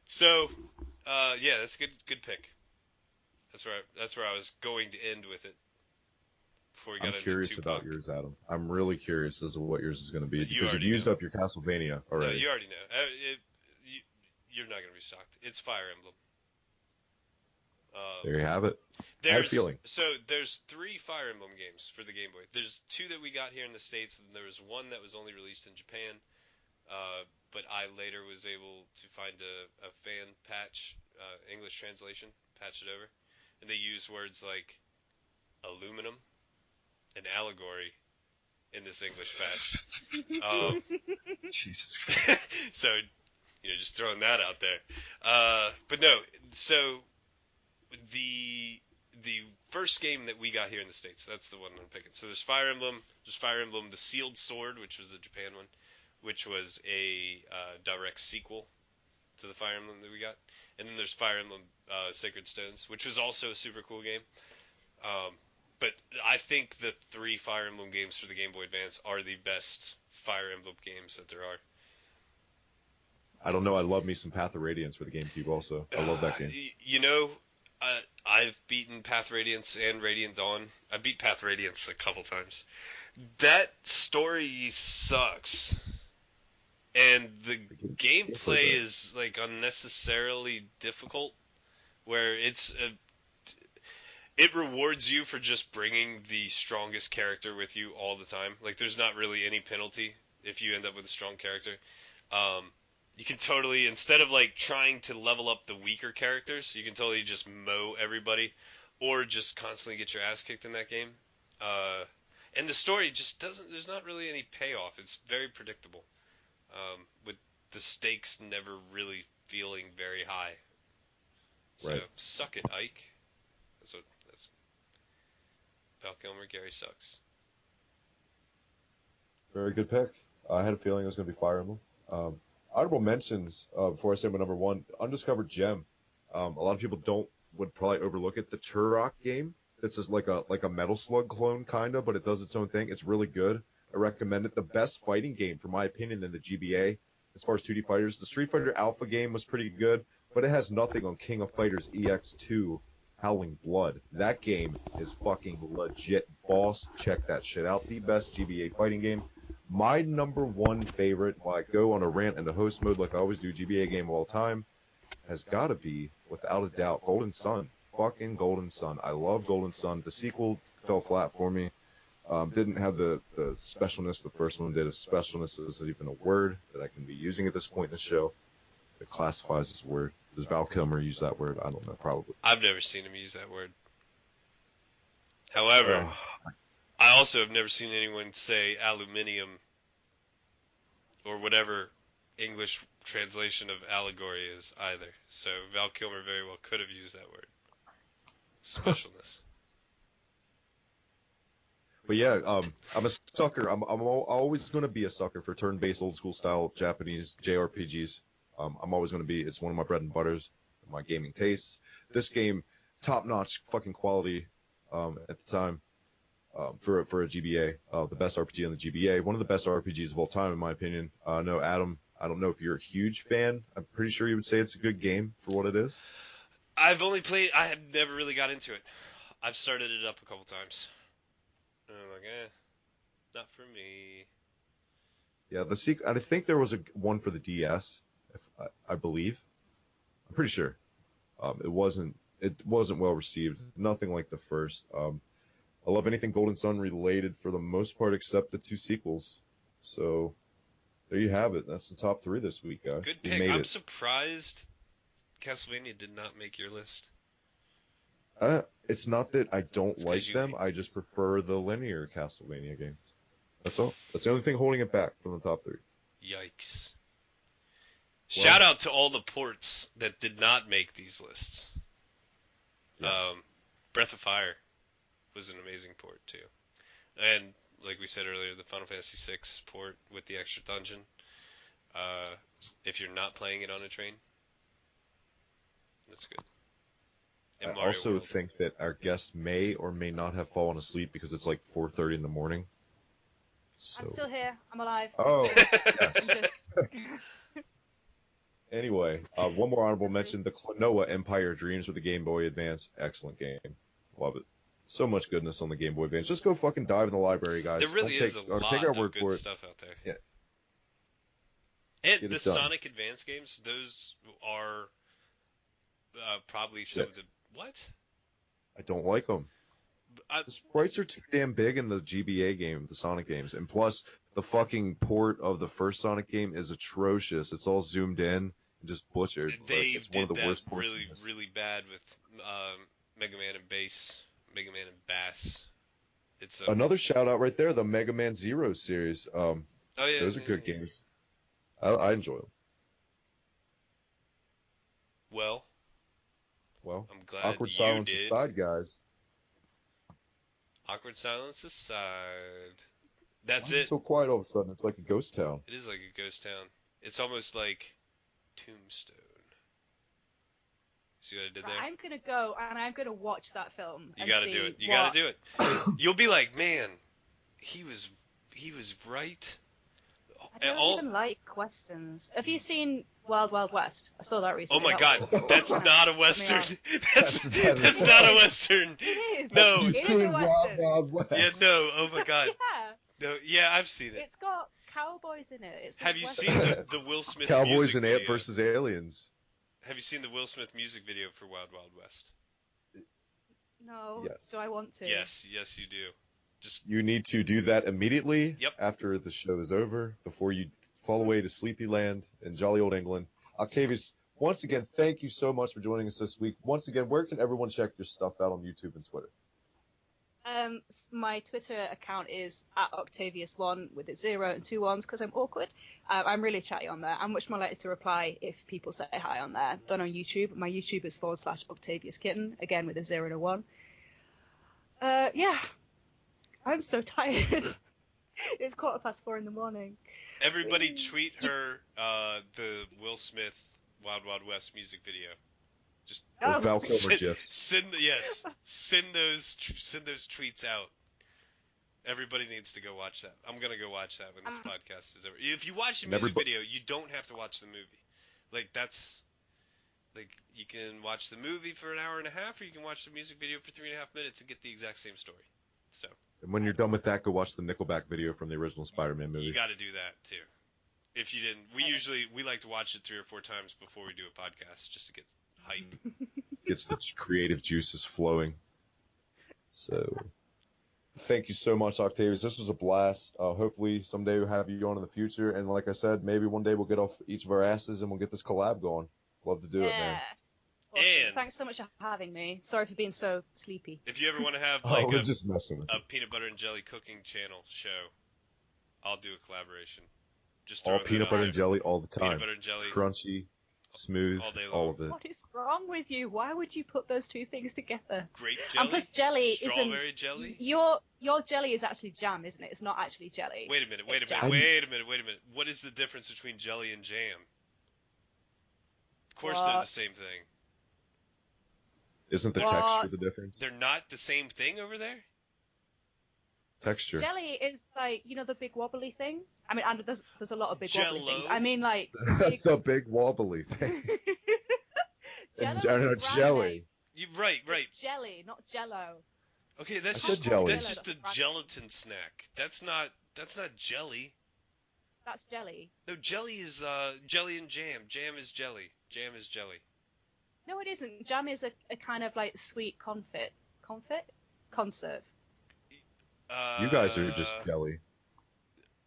So, yeah, that's a good pick. That's where I was going to end with it. Before we got I'm curious Tupac. about yours, Adam. I'm really curious as to what yours is going to be because you've know. used up your Castlevania already. No, you already know. You're not going to be shocked. It's Fire Emblem. There you have it. I had a feeling. So there's 3 Fire Emblem games for the Game Boy. There's 2 that we got here in the States, and there was 1 that was only released in Japan. But I later was able to find a fan patch, English translation, patch it over. And they use words like aluminum and allegory in this English patch. Jesus Christ. So, just throwing that out there. But no, so the first game that we got here in the States, that's the one I'm picking. So there's Fire Emblem, The Sealed Sword, which was the Japan one, which was a direct sequel to the Fire Emblem that we got. And then there's Fire Emblem Sacred Stones, which was also a super cool game. But I think the 3 Fire Emblem games for the Game Boy Advance are the best Fire Emblem games that there are. I don't know. I love me some Path of Radiance for the GameCube also. I love that game. I've beaten Path Radiance and Radiant Dawn. I beat Path Radiance a couple times. That story sucks. And the gameplay is like unnecessarily difficult, where it rewards you for just bringing the strongest character with you all the time. Like there's not really any penalty if you end up with a strong character. You can totally, instead of like trying to level up the weaker characters, you can totally just mow everybody, or just constantly get your ass kicked in that game. And the story just doesn't. There's not really any payoff. It's very predictable. With the stakes never really feeling very high. So right. Suck it, Ike. That's Val Kilmer. Gary sucks. Very good pick. I had a feeling it was going to be Fire Emblem. Honorable mentions before I say my number 1. Undiscovered Gem. A lot of people would probably overlook it. The Turok game. That's just like a Metal Slug clone kind of, but it does its own thing. It's really good. I recommend it. The best fighting game, for my opinion, in the GBA, as far as 2D fighters. The Street Fighter Alpha game was pretty good, but it has nothing on King of Fighters EX2 Howling Blood. That game is fucking legit, boss. Check that shit out. The best GBA fighting game. My number 1 favorite, while I go on a rant in the host mode like I always do, GBA game of all time, has got to be, without a doubt, Golden Sun. Fucking Golden Sun. I love Golden Sun. The sequel fell flat for me. Didn't have the specialness the first one did. A specialness isn't even a word that I can be using at this point in the show. It classifies as a word. Does Val Kilmer use that word? I don't know, probably. I've never seen him use that word. However, I also have never seen anyone say aluminium or whatever English translation of allegory is either. So Val Kilmer very well could have used that word. Specialness. But yeah, I'm a sucker. I'm always going to be a sucker for turn-based, old-school style Japanese JRPGs. I'm always going to be. It's one of my bread and butters, my gaming tastes. This game, top-notch fucking quality at the time for a GBA. The best RPG on the GBA. One of the best RPGs of all time, in my opinion. No, Adam, I don't know if you're a huge fan. I'm pretty sure you would say it's a good game for what it is. I've only played. I have never really got into it. I've started it up a couple times. And I'm like, not for me. Yeah, the sequel. I think there was one for the DS, I believe. I'm pretty sure. It wasn't well received. Nothing like the first. I love anything Golden Sun related for the most part, except the 2 sequels. So there you have it. That's the top 3 this week, guys. Good pick. I'm surprised Castlevania did not make your list. It's not that I don't like them. I just prefer the linear Castlevania games. That's all. That's the only thing holding it back from the top 3. Yikes. Shout out to all the ports that did not make these lists. Yes. Breath of Fire was an amazing port, too. And, like we said earlier, the Final Fantasy VI port with the extra dungeon. If you're not playing it on a train, that's good. I also think that our guest may or may not have fallen asleep because it's like 4:30 in the morning. So... I'm still here. I'm alive. Oh, yes. Anyway, one more honorable mention, the Klonoa Empire Dreams for the Game Boy Advance. Excellent game. Love it. So much goodness on the Game Boy Advance. Just go fucking dive in the library, guys. There really is a lot of good stuff out there. Yeah. And the Sonic Advance games, those are probably some of the... What? I don't like them. The sprites are too damn big in the GBA game, the Sonic games. And plus, the fucking port of the first Sonic game is atrocious. It's all zoomed in and just butchered. It's one of the worst ports. Really bad with Mega Man and Bass. It's another shout out right there, the Mega Man Zero series. Those are good games. I enjoy them. Well, I'm glad awkward silence aside, guys. Awkward silence aside. That's Why is it so quiet all of a sudden? It's like a ghost town. It is like a ghost town. It's almost like Tombstone. See what I did there? I'm gonna go and I'm gonna watch that film. You gotta do it. You gotta do it. You'll be like, man, he was right. I don't even like westerns. Have you seen Wild Wild West? I saw that recently. Oh my god, that's not a western. That's not a western. It is. No, it is a western. Wild West. Yeah, no. Oh my god. Yeah. No, yeah, I've seen it. It's got cowboys in it. Have you seen the Will Smith Cowboys and Ant versus Aliens? Have you seen the Will Smith music video for Wild Wild West? No. Yes. Do I want to? Yes, you do. You need to do that immediately. Yep. After the show is over, before you fall away to Sleepyland in jolly old England. Octavius, once again, thank you so much for joining us this week. Once again, where can everyone check your stuff out on YouTube and Twitter? My Twitter account is @Octavius1 with 0 and 2 1s because I'm awkward. I'm really chatty on there. I'm much more likely to reply if people say hi on there than on YouTube. My YouTube is /Octavius Kitten, again with a 0 and a 1. Yeah. I'm so tired. It's 4:15 in the morning. Everybody tweet her the Will Smith Wild Wild West music video. Just Val Kilmer gifs. Send those tweets out. Everybody needs to go watch that. I'm gonna go watch that when this podcast is over. If you watch the music video, you don't have to watch the movie. You can watch the movie for an hour and a half, or you can watch the music video for 3.5 minutes and get the exact same story. So. And when you're done with that, go watch the Nickelback video from the original Spider-Man movie. You got to do that too. If you didn't, we like to watch it 3 or 4 times before we do a podcast just to get hype. Gets the creative juices flowing. So, thank you so much, Octavius. This was a blast. Hopefully, someday we'll have you on in the future. And like I said, maybe one day we'll get off each of our asses and we'll get this collab going. Love to do it, man. Awesome. And thanks so much for having me. Sorry for being so sleepy. If you ever want to have just messing with a peanut butter and jelly cooking channel show, I'll do a collaboration. Just all peanut butter and jelly all the time. Peanut butter and jelly. Crunchy, smooth, all of it. What is wrong with you? Why would you put those two things together? Grape jelly. And plus jelly strawberry jelly. Your jelly is actually jam, isn't it? It's not actually jelly. Wait a minute. What is the difference between jelly and jam? Of course they're the same thing. Isn't the texture the difference? They're not the same thing over there? Texture. Jelly is like, the big wobbly thing? I mean, and there's a lot of big Jello. wobbly things. I mean, like... the big wobbly thing. Jelly. Right. It's jelly, not jello. Okay, that's just a gelatin snack. That's not jelly. That's jelly. No, jelly is jelly and jam. Jam is jelly. Jam is jelly. No, it isn't. Jam is a kind of like sweet confit. Conserve. You guys are just jelly.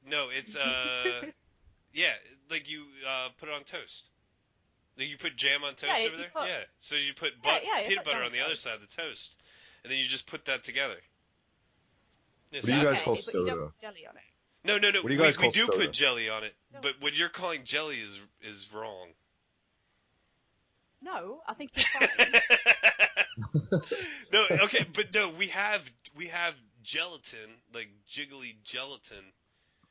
No, it's yeah, like you put it on toast. Like you put jam on toast over there. So you put peanut butter on the other side of the toast, and then you just put that together. What do you guys call soda? But you don't put jelly on it. No. What do you guys call we do soda? put jelly on it, but what you're calling jelly is wrong. No, I think you're fine. No, okay, but no, we have gelatin, like jiggly gelatin.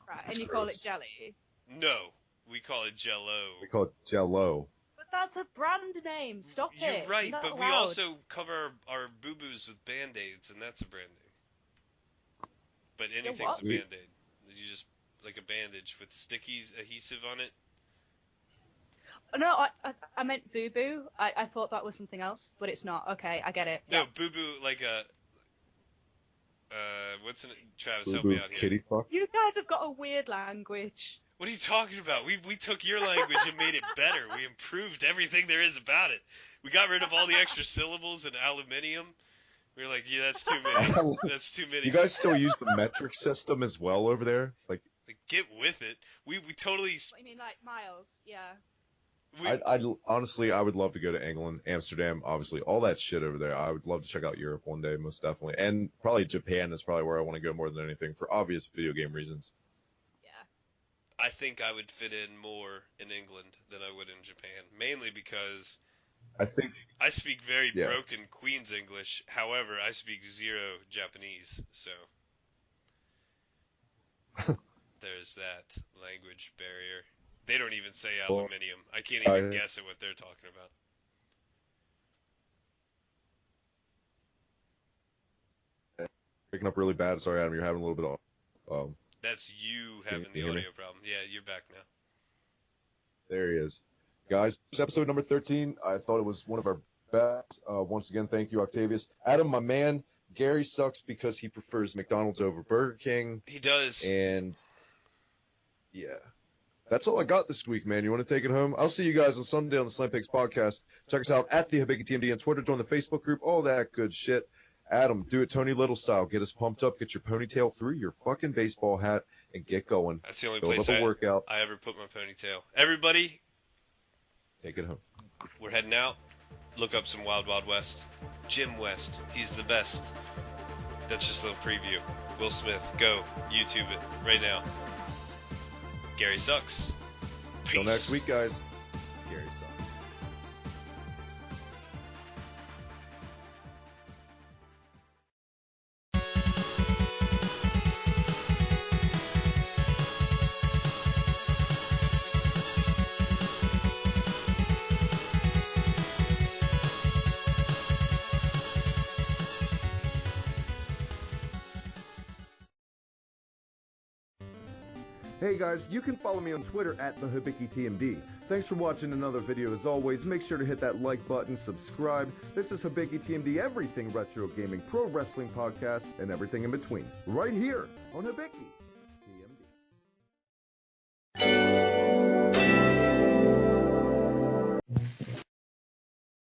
Right, and you call it jelly. No, we call it Jello. We call it Jello. But that's a brand name. Stop it. You're right, You're but we also cover our boo-boos with Band-Aids, and that's a brand name. But anything's a Band-Aid. You just, like a bandage with stickies, adhesive on it. No, I meant boo-boo. I thought that was something else, but it's not. Okay, I get it. No, yeah. boo-boo, like a... what's in it? Travis, boo-boo help me out here. Kitty fuck? You guys have got a weird language. What are you talking about? We took your language and made it better. We improved everything there is about it. We got rid of all the extra syllables and aluminium. We were like, yeah, that's too many. That's too many. Do you guys still use the metric system as well over there? Like get with it. We totally. What you mean, like miles? Yeah. I honestly, I would love to go to England, Amsterdam, obviously, all that shit over there. I would love to check out Europe one day, most definitely, and probably Japan is probably where I want to go more than anything for obvious video game reasons. I think I would fit in more in England than I would in Japan, mainly because I speak very broken Queen's English. However, I speak zero Japanese, so there's that language barrier. They don't even say aluminium. I can't even guess at what they're talking about. Picking up really bad. Sorry, Adam, you're having a little bit of... That's you having the audio problem. Yeah, you're back now. There he is. Guys, this is episode number 13. I thought it was one of our best. Once again, thank you, Octavius. Adam, my man, Gary sucks because he prefers McDonald's over Burger King. He does. And, yeah. That's all I got this week, man. You want to take it home? I'll see you guys on Sunday on the Slam Pigs podcast. Check us out at the Hibiki TMD on Twitter. Join the Facebook group. All that good shit. Adam, do it Tony Little style. Get us pumped up. Get your ponytail through your fucking baseball hat and get going. That's the only place I ever put my ponytail. Everybody, take it home. We're heading out. Look up some Wild Wild West. Jim West. He's the best. That's just a little preview. Will Smith. Go. YouTube it right now. Gary sucks. Peace. Till next week, guys. Gary sucks. Hey guys, you can follow me on Twitter at TheHibikiTMD. Thanks for watching another video. As always, make sure to hit that like button, subscribe. This is Hibiki TMD, everything retro gaming, pro wrestling podcast, and everything in between. Right here on Hibiki.